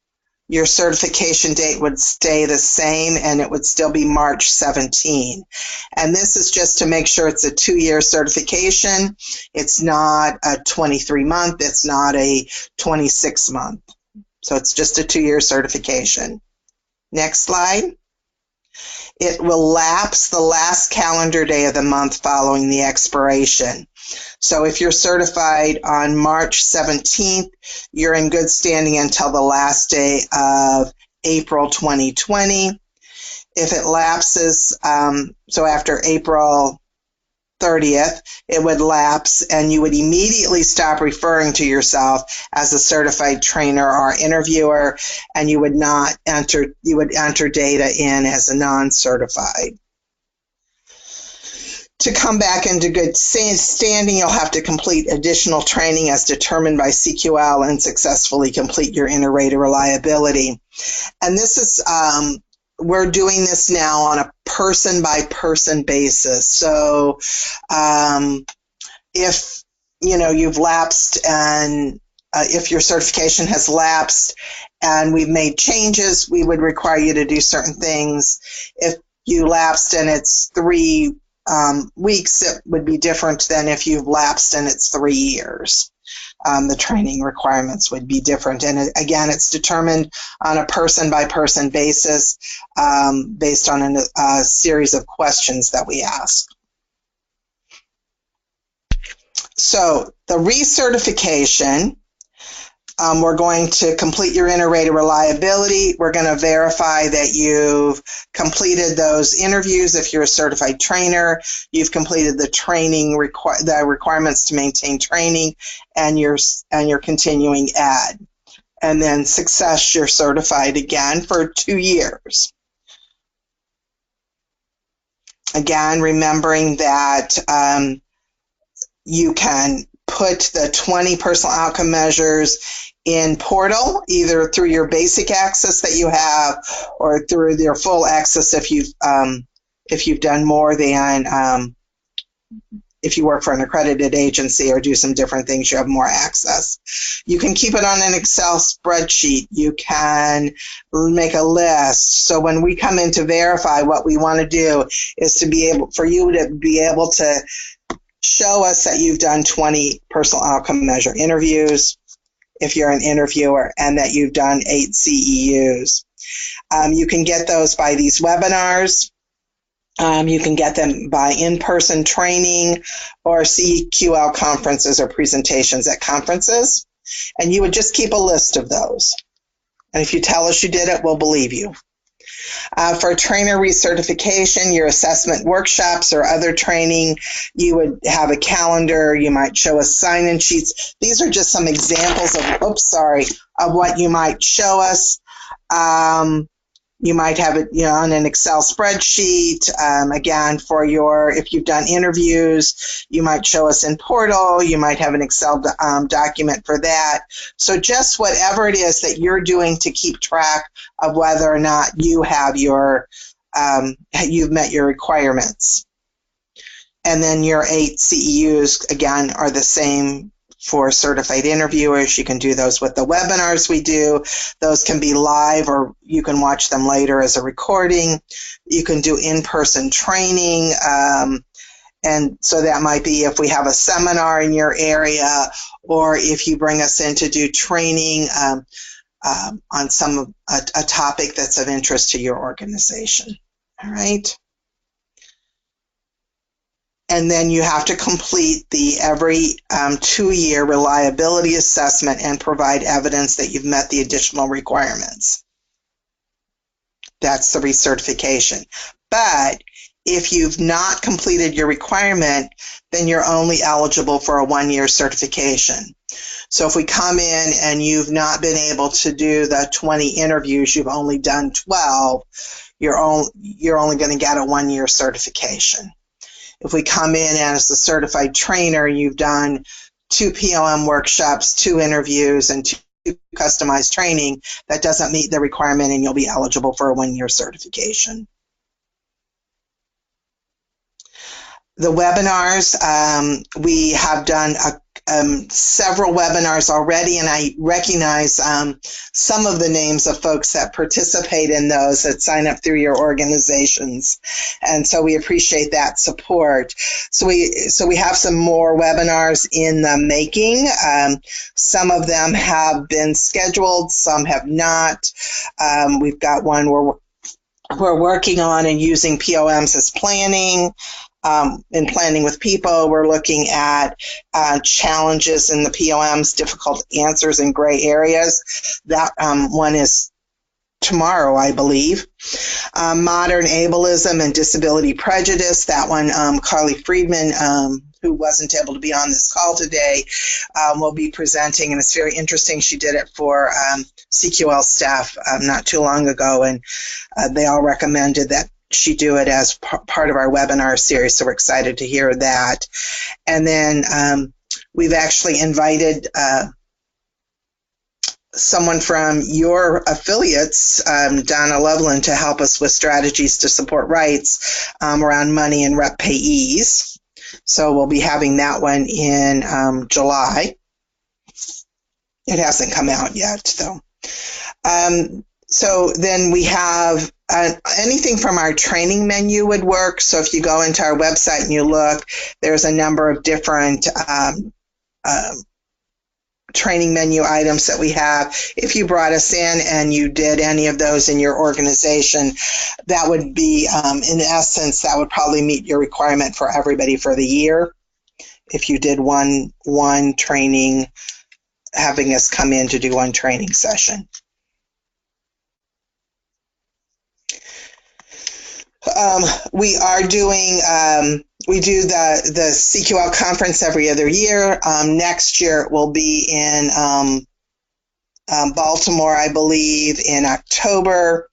your certification date would stay the same and it would still be March 17. And this is just to make sure it's a 2-year certification. It's not a 23-month. It's not a 26-month. So it's just a 2-year certification. Next slide. It will lapse the last calendar day of the month following the expiration. So if you're certified on March 17th, you're in good standing until the last day of April 2020. If it lapses, so after April 30th, it would lapse and you would immediately stop referring to yourself as a certified trainer or interviewer, and you would enter data in as a non-certified. To come back into good standing, you'll have to complete additional training as determined by CQL and successfully complete your inter-rater reliability. And this is, we're doing this now on a person-by-person basis. So if, you've lapsed and if your certification has lapsed and we've made changes, we would require you to do certain things. If you lapsed and it's 3 weeks, it would be different than if you've lapsed and it's 3 years. The training requirements would be different. And again, it's determined on a person-by-person basis based on a series of questions that we ask. So the recertification, we're going to complete your inter-rater reliability. We're going to verify that you've completed those interviews. If you're a certified trainer, you've completed the training, the requirements to maintain training, and your continuing ed. And then success, you're certified again for 2 years. Again, remembering that you can put the 20 personal outcome measures in portal, either through your basic access that you have or through your full access if you've done more than if you work for an accredited agency or do some different things, you have more access. You can keep it on an Excel spreadsheet. You can make a list. So when we come in to verify, what we want to do is for you to be able to show us that you've done 20 personal outcome measure interviews if you're an interviewer, and that you've done 8 CEUs. You can get those by these webinars. You can get them by in-person training or CQL conferences or presentations at conferences. And you would just keep a list of those. And if you tell us you did it, we'll believe you. For trainer recertification, your assessment workshops or other training, you would have a calendar. You might show us sign-in sheets. These are just some examples of what you might show us. You might have it, on an Excel spreadsheet. Again, if you've done interviews, you might show us in portal. You might have an Excel document for that. So just whatever it is that you're doing to keep track of whether or not you have you've met your requirements. And then your 8 CEUs, again, are the same for certified interviewers. You can do those with the webinars we do. Those can be live, or you can watch them later as a recording. You can do in-person training. And so that might be if we have a seminar in your area, or if you bring us in to do training on a topic that's of interest to your organization. All right. And then you have to complete the every 2-year reliability assessment and provide evidence that you've met the additional requirements. That's the recertification. But if you've not completed your requirement, then you're only eligible for a 1-year certification. So if we come in and you've not been able to do the 20 interviews, you've only done 12, you're only going to get a 1-year certification. If we come in as a certified trainer, you've done 2 POM workshops, 2 interviews, and 2 customized training, that doesn't meet the requirement and you'll be eligible for a 1-year certification. The webinars, we have done several webinars already, and I recognize some of the names of folks that participate in those, that sign up through your organizations, and so we appreciate that support. So we have some more webinars in the making. Some of them have been scheduled, some have not. We've got one we're working on and using POMs as planning. In planning with people, we're looking at challenges in the POMs, difficult answers in gray areas. That one is tomorrow, I believe. Modern ableism and disability prejudice. That one, Carly Friedman, who wasn't able to be on this call today, will be presenting, and it's very interesting. She did it for CQL staff not too long ago, and they all recommended that she do it as part of our webinar series, so we're excited to hear that. And then we've actually invited someone from your affiliates, Donna Loveland, to help us with strategies to support rights around money and rep payees. So we'll be having that one in July. It hasn't come out yet, though. So then we have anything from our training menu would work. So if you go into our website and you look, there's a number of different training menu items that we have. If you brought us in and you did any of those in your organization, that would be, in essence, that would probably meet your requirement for everybody for the year. If you did one training, having us come in to do one training session. We are doing, we do the CQL conference every other year. Next year it will be in Baltimore, I believe, in October.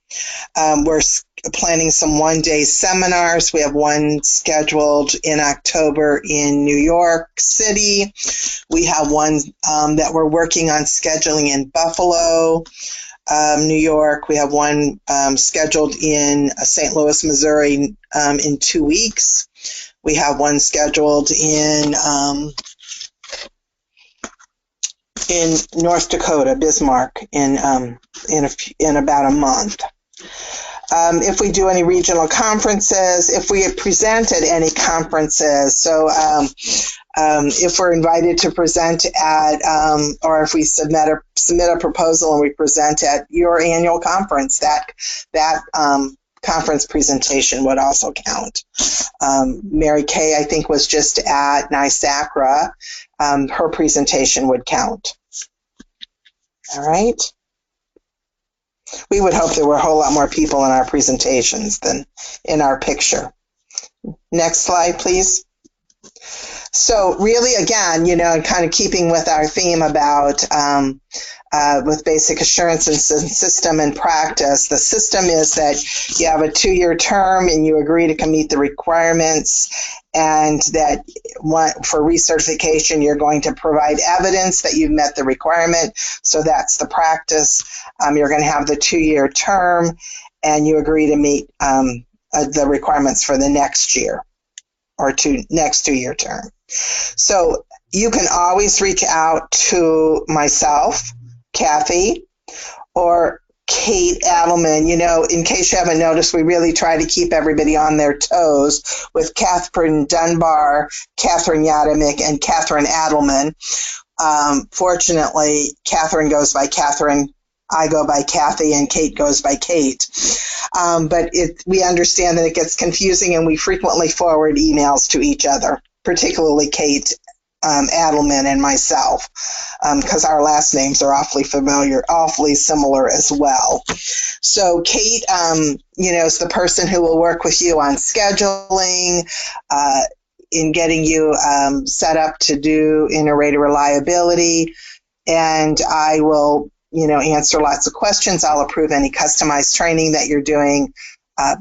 We're planning some one-day seminars. We have one scheduled in October in New York City. We have one that we're working on scheduling in Buffalo, New York. We have one scheduled in St. Louis, Missouri in 2 weeks. We have one scheduled in North Dakota, Bismarck, in about a month. If we do any regional conferences, if we present at any conferences, so if we're invited to present at, or if we submit a proposal and we present at your annual conference, that conference presentation would also count. Mary Kay, I think, was just at NYSACRA. Her presentation would count. All right. We would hope there were a whole lot more people in our presentations than in our picture. Next slide, please. So really, again, kind of keeping with our theme about with basic assurance and system and practice, the system is that you have a 2-year term and you agree to meet the requirements, and that for recertification, you're going to provide evidence that you've met the requirement. So that's the practice. You're going to have the 2-year term, and you agree to meet the requirements for the next year or next 2-year term. So you can always reach out to myself, Kathy, or Kate Adelman. In case you haven't noticed, we really try to keep everybody on their toes with Catherine Dunbar, Catherine Yadamick, and Catherine Adelman. Fortunately, Catherine goes by Catherine, I go by Kathy, and Kate goes by Kate. But we understand that it gets confusing, and we frequently forward emails to each other, particularly Kate Adelman and myself, because our last names are awfully similar as well. So Kate, is the person who will work with you on scheduling, in getting you set up to do inter-rater reliability, and I will, answer lots of questions. I'll approve any customized training that you're doing,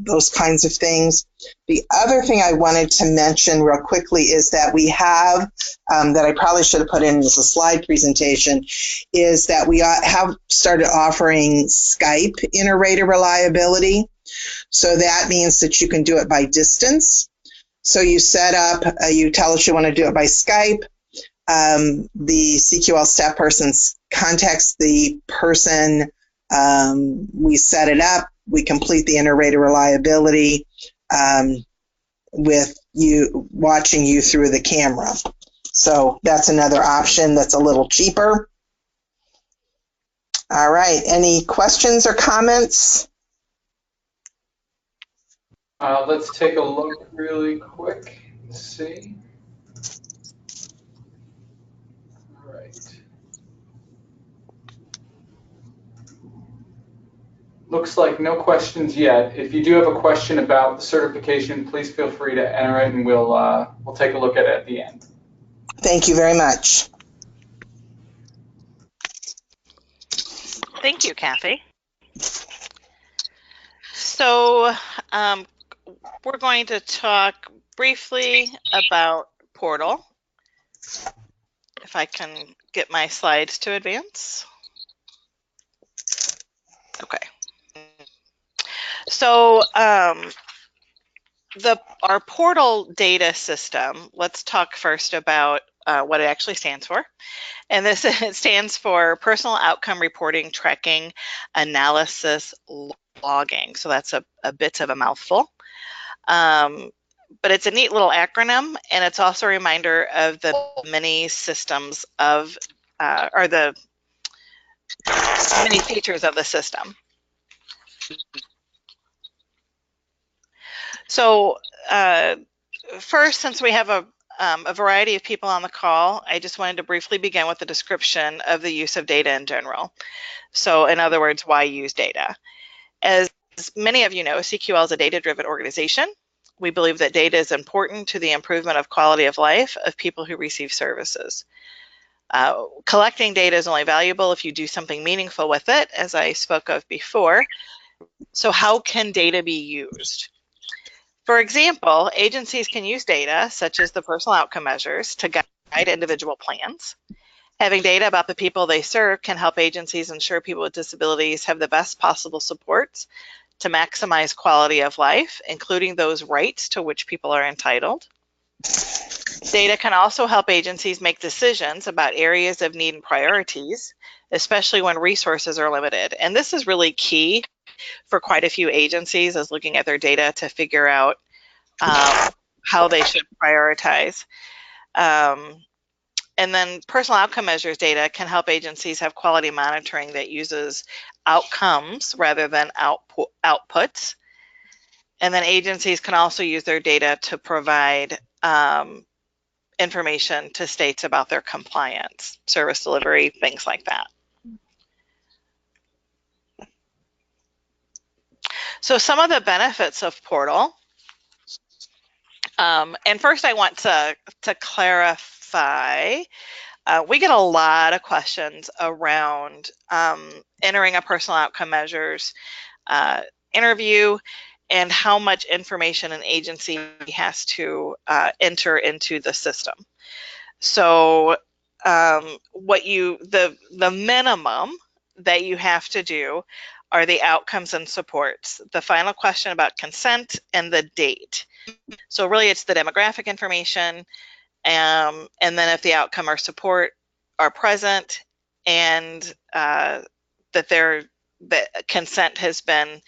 those kinds of things. The other thing I wanted to mention real quickly is that we have, that I probably should have put in as a slide presentation, is that we have started offering Skype inter-rater reliability. So that means that you can do it by distance. So you set up, you tell us you want to do it by Skype. The CQL staff person contacts the person. We set it up. We complete the inter-rater reliability with you watching you through the camera. So that's another option that's a little cheaper. All right. Any questions or comments? Let's take a look really quick and see. All right. Looks like no questions yet. If you do have a question about the certification, please feel free to enter it, and we'll take a look at it at the end. Thank you very much. Thank you, Kathy. So we're going to talk briefly about Portal. If I can get my slides to advance. Okay. So our Portal data system, let's talk first about what it actually stands for. And this it stands for Personal Outcome Reporting, Tracking, Analysis, Logging. So that's a bit of a mouthful. But it's a neat little acronym, and it's also a reminder of the many systems of, or the many features of the system. So first, since we have a variety of people on the call, I just wanted to briefly begin with a description of the use of data in general. So in other words, why use data? As many of you know, CQL is a data-driven organization. We believe that data is important to the improvement of quality of life of people who receive services. Collecting data is only valuable if you do something meaningful with it, as I spoke of before. So how can data be used? For example, agencies can use data, such as the personal outcome measures, to guide individual plans. Having data about the people they serve can help agencies ensure people with disabilities have the best possible supports to maximize quality of life, including those rights to which people are entitled. Data can also help agencies make decisions about areas of need and priorities, especially when resources are limited. And this is really key for quite a few agencies, is looking at their data to figure out how they should prioritize. And then personal outcome measures data can help agencies have quality monitoring that uses outcomes rather than outputs. And then agencies can also use their data to provide information to states about their compliance, service delivery, things like that. So some of the benefits of Portal, and first I want to clarify, we get a lot of questions around entering a personal outcome measures interview and how much information an agency has to enter into the system. So the minimum that you have to do are the outcomes and supports, the final question about consent, and the date. So really it's the demographic information, and then if the outcome or support are present, and that consent has been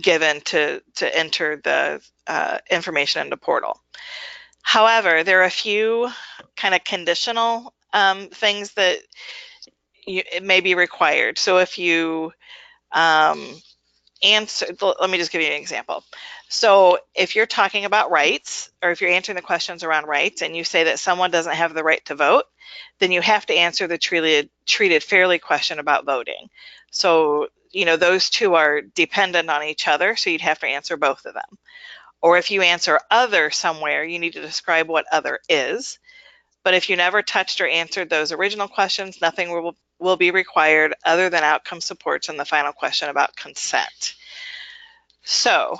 given to enter the information into Portal. However, there are a few kind of conditional things that it may be required. So if you answer, let me just give you an example. So if you're talking about rights, or if you're answering the questions around rights and you say that someone doesn't have the right to vote, then you have to answer the treated fairly question about voting. So, you know, those two are dependent on each other, so you'd have to answer both of them. Or if you answer other somewhere, you need to describe what other is. But if you never touched or answered those original questions, nothing will be required other than outcome supports and the final question about consent. So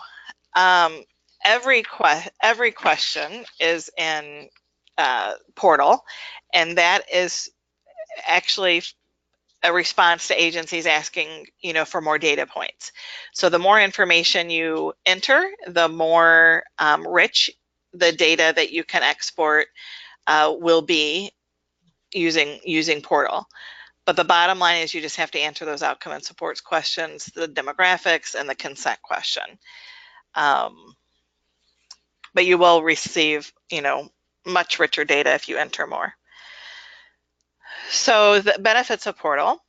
every question is in Portal, and that is actually a response to agencies asking, you know, for more data points. So the more information you enter, the more rich the data that you can export will be using Portal. But the bottom line is you just have to answer those outcome and supports questions, the demographics, and the consent question. But you will receive, you know, much richer data if you enter more. So the benefits of Portal.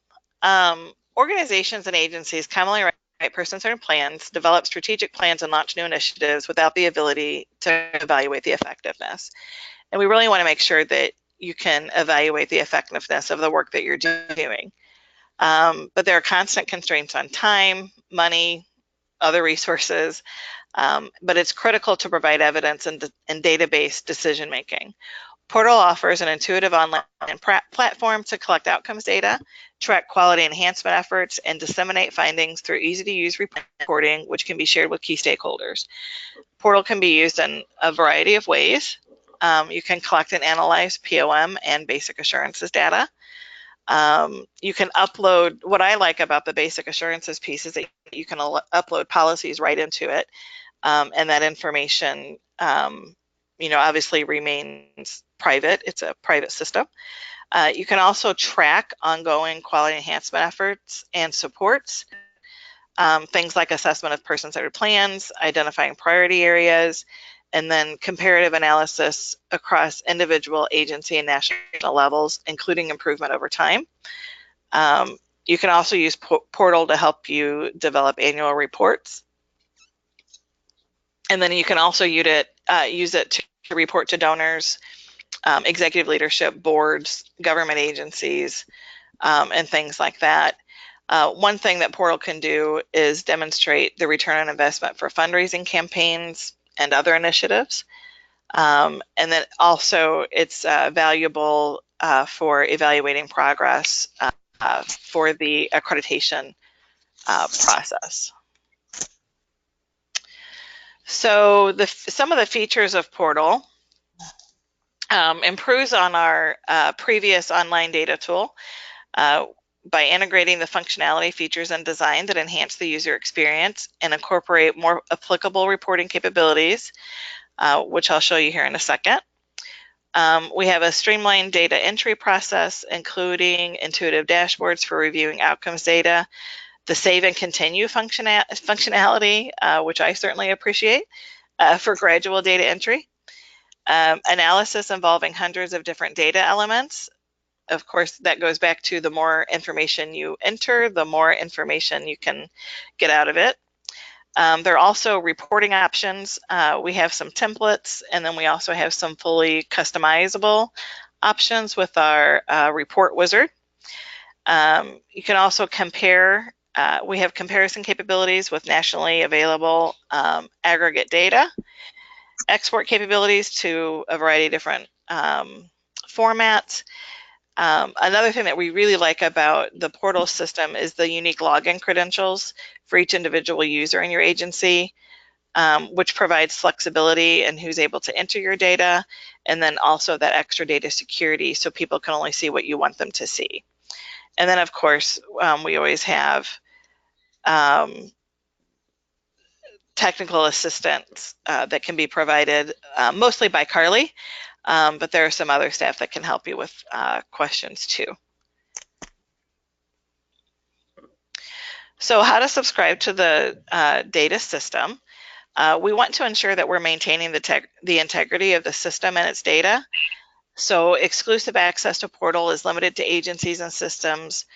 Organizations and agencies commonly write person-centered plans, develop strategic plans, and launch new initiatives without the ability to evaluate the effectiveness. And we really want to make sure that you can evaluate the effectiveness of the work that you're doing. But there are constant constraints on time, money, other resources, but it's critical to provide evidence and database decision-making. Portal offers an intuitive online platform to collect outcomes data, track quality enhancement efforts, and disseminate findings through easy-to-use reporting, which can be shared with key stakeholders. Portal can be used in a variety of ways. You can collect and analyze POM and basic assurances data. You can upload, what I like about the basic assurances piece is that you can upload policies right into it, and that information, you know, obviously remains private. It's a private system. You can also track ongoing quality enhancement efforts and supports, things like assessment of person-centered plans, identifying priority areas, and then comparative analysis across individual agency and national levels, including improvement over time. You can also use Portal to help you develop annual reports. And then you can also use it to report to donors, executive leadership, boards, government agencies, and things like that. One thing that Portal can do is demonstrate the return on investment for fundraising campaigns and other initiatives. And then also it's valuable for evaluating progress for the accreditation process. So some of the features of Portal improves on our previous online data tool by integrating the functionality, features, and design that enhance the user experience and incorporate more applicable reporting capabilities, which I'll show you here in a second. We have a streamlined data entry process, including intuitive dashboards for reviewing outcomes data, the save and continue functionality, which I certainly appreciate, for gradual data entry, analysis involving hundreds of different data elements. Of course, that goes back to the more information you enter, the more information you can get out of it. There are also reporting options. We have some templates, and then we also have some fully customizable options with our report wizard. You can also compare. We have comparison capabilities with nationally available aggregate data, export capabilities to a variety of different formats. Another thing that we really like about the Portal system is the unique login credentials for each individual user in your agency, which provides flexibility in who's able to enter your data, and then also that extra data security so people can only see what you want them to see. And then, of course, we always have technical assistance that can be provided mostly by Carly, but there are some other staff that can help you with questions too. So how to subscribe to the data system. We want to ensure that we're maintaining the integrity of the system and its data. So exclusive access to Portal is limited to agencies and systems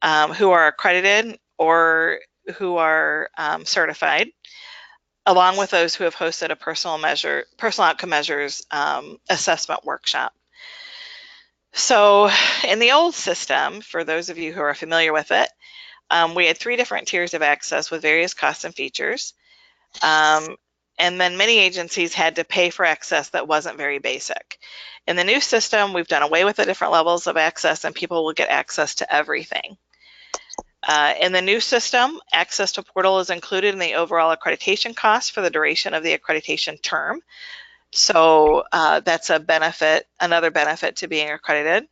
who are accredited or who are certified, along with those who have hosted a personal outcome measures assessment workshop. So in the old system, for those of you who are familiar with it, we had 3 different tiers of access with various costs and features. And then many agencies had to pay for access that wasn't very basic. In the new system, we've done away with the different levels of access, and people will get access to everything. In the new system, access to portal is included in the overall accreditation cost for the duration of the accreditation term. So that's a benefit, another benefit to being accredited.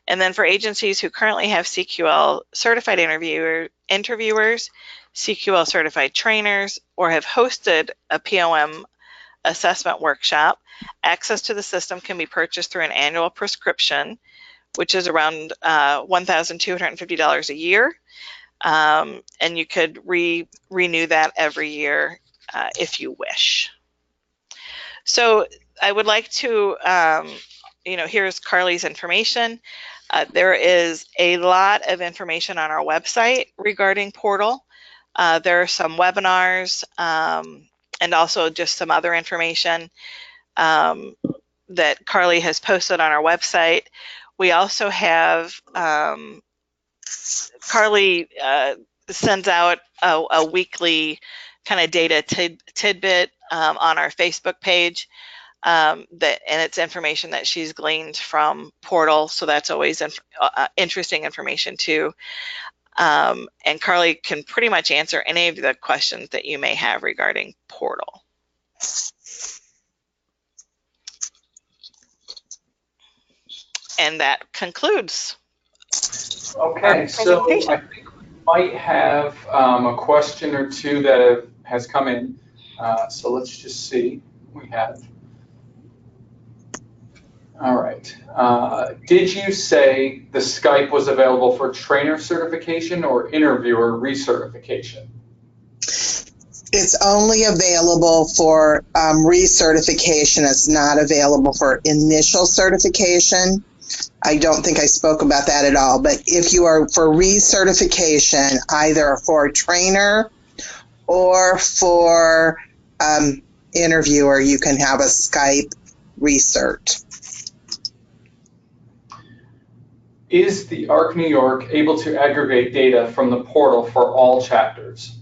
And then for agencies who currently have CQL certified interviewers, CQL certified trainers, or have hosted a POM assessment workshop, access to the system can be purchased through an annual prescription, which is around $1,250 a year. And you could renew that every year if you wish. So I would like to, here's Carly's information. There is a lot of information on our website regarding portal. There are some webinars and also just some other information that Carly has posted on our website. We also have, Carly sends out a weekly kind of data tidbit on our Facebook page. And it's information that she's gleaned from portal, so that's always interesting information too. And Carly can pretty much answer any of the questions that you may have regarding portal. And that concludes. Okay, so I think we might have a question or two that has come in. So let's just see what we have. All right. Did you say the Skype was available for trainer certification or interviewer recertification? It's only available for recertification. It's not available for initial certification. I don't think I spoke about that at all. But if you are for recertification, either for trainer or for interviewer, you can have a Skype recert. Is the ARC New York able to aggregate data from the portal for all chapters?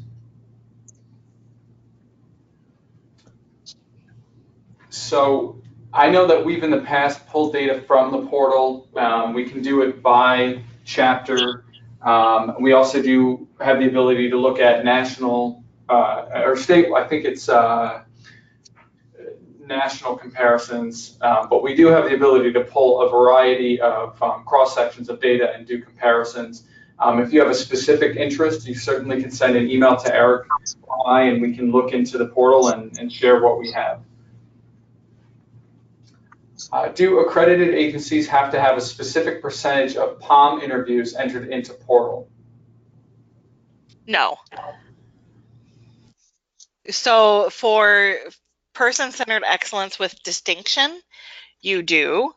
So I know that we've in the past pulled data from the portal. We can do it by chapter. We also do have the ability to look at national or state, I think it's national comparisons, but we do have the ability to pull a variety of cross sections of data and do comparisons. If you have a specific interest, you certainly can send an email to Eric or I, and we can look into the portal and share what we have. Do accredited agencies have to have a specific percentage of POM interviews entered into portal? No. So for person-centered excellence with distinction, you do,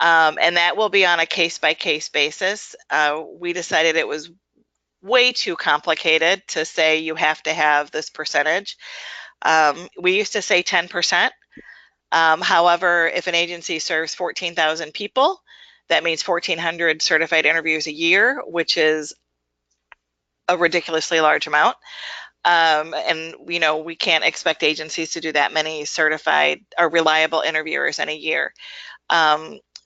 and that will be on a case-by-case basis. We decided it was way too complicated to say you have to have this percentage. We used to say 10%. However, if an agency serves 14,000 people, that means 1,400 certified interviews a year, which is a ridiculously large amount. And we can't expect agencies to do that many certified or reliable interviewers in a year.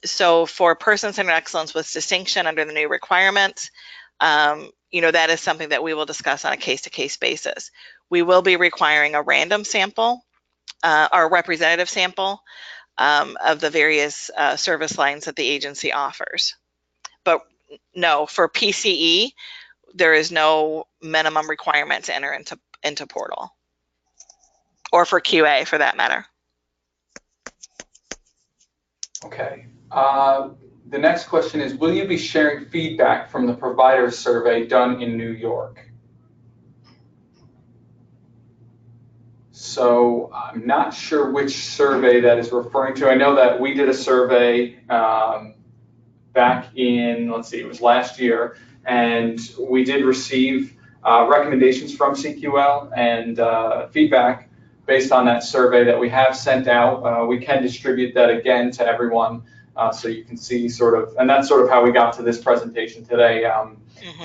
So for person-centered excellence with distinction under the new requirements, that is something that we will discuss on a case-to-case basis. We will be requiring a random sample or a representative sample of the various service lines that the agency offers. But no, for PCE, there is no minimum requirement to enter into portal, or for QA for that matter. Okay. The next question is, will you be sharing feedback from the provider survey done in New York? So I'm not sure which survey that is referring to. I know that we did a survey back in, let's see, it was last year, and we did receive recommendations from CQL and feedback based on that survey that we have sent out. We can distribute that again to everyone so you can see sort of, and that's sort of how we got to this presentation today.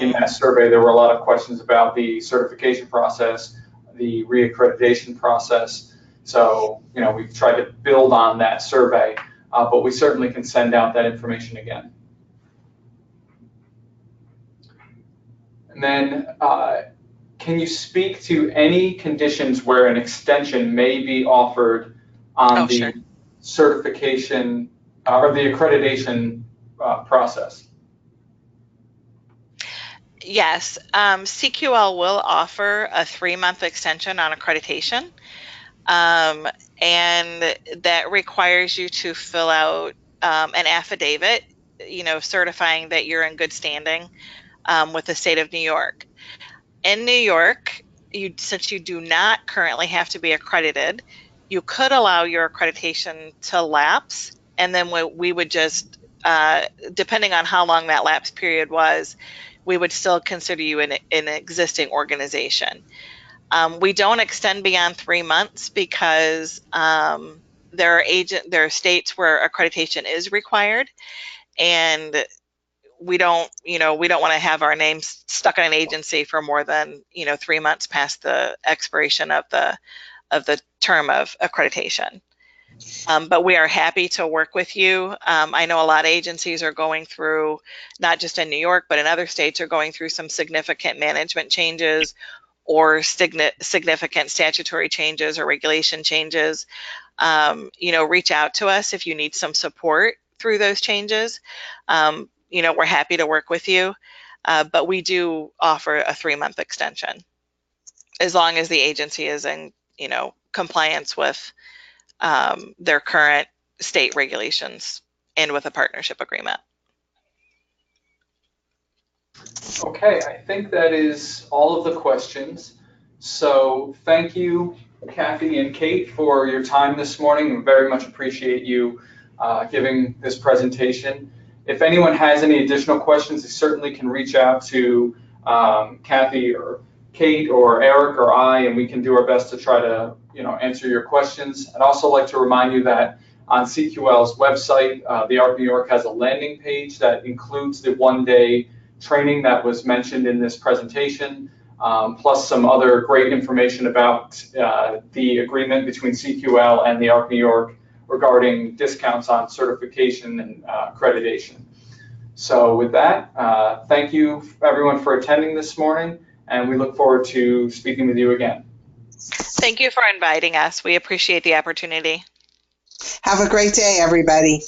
In that survey, there were a lot of questions about the certification process, the reaccreditation process. So, you know, we've tried to build on that survey, but we certainly can send out that information again. And then, can you speak to any conditions where an extension may be offered on the Sure. certification or the accreditation process? Yes, CQL will offer a 3-month extension on accreditation, and that requires you to fill out an affidavit, you know, certifying that you're in good standing with the state of New York. In New York, since you do not currently have to be accredited, you could allow your accreditation to lapse, and then we would just, depending on how long that lapse period was, we would still consider you an existing organization. We don't extend beyond 3 months because there are states where accreditation is required, and we don't want to have our names stuck in an agency for more than 3 months past the expiration of the term of accreditation. But we are happy to work with you. I know a lot of agencies are going through, not just in New York, but in other states, are going through some significant management changes or significant statutory changes or regulation changes. Reach out to us if you need some support through those changes. We're happy to work with you, but we do offer a 3-month extension as long as the agency is in, compliance with their current state regulations and with a partnership agreement. Okay, I think that is all of the questions. So thank you, Kathy and Kate, for your time this morning. We very much appreciate you giving this presentation. If anyone has any additional questions, they certainly can reach out to Kathy or Kate or Eric or I, and we can do our best to try to answer your questions. I'd also like to remind you that on CQL's website, the ARC New York has a landing page that includes the 1-day training that was mentioned in this presentation, plus some other great information about the agreement between CQL and the ARC New York regarding discounts on certification and accreditation. So with that, thank you everyone for attending this morning, and we look forward to speaking with you again. Thank you for inviting us. We appreciate the opportunity. Have a great day, everybody.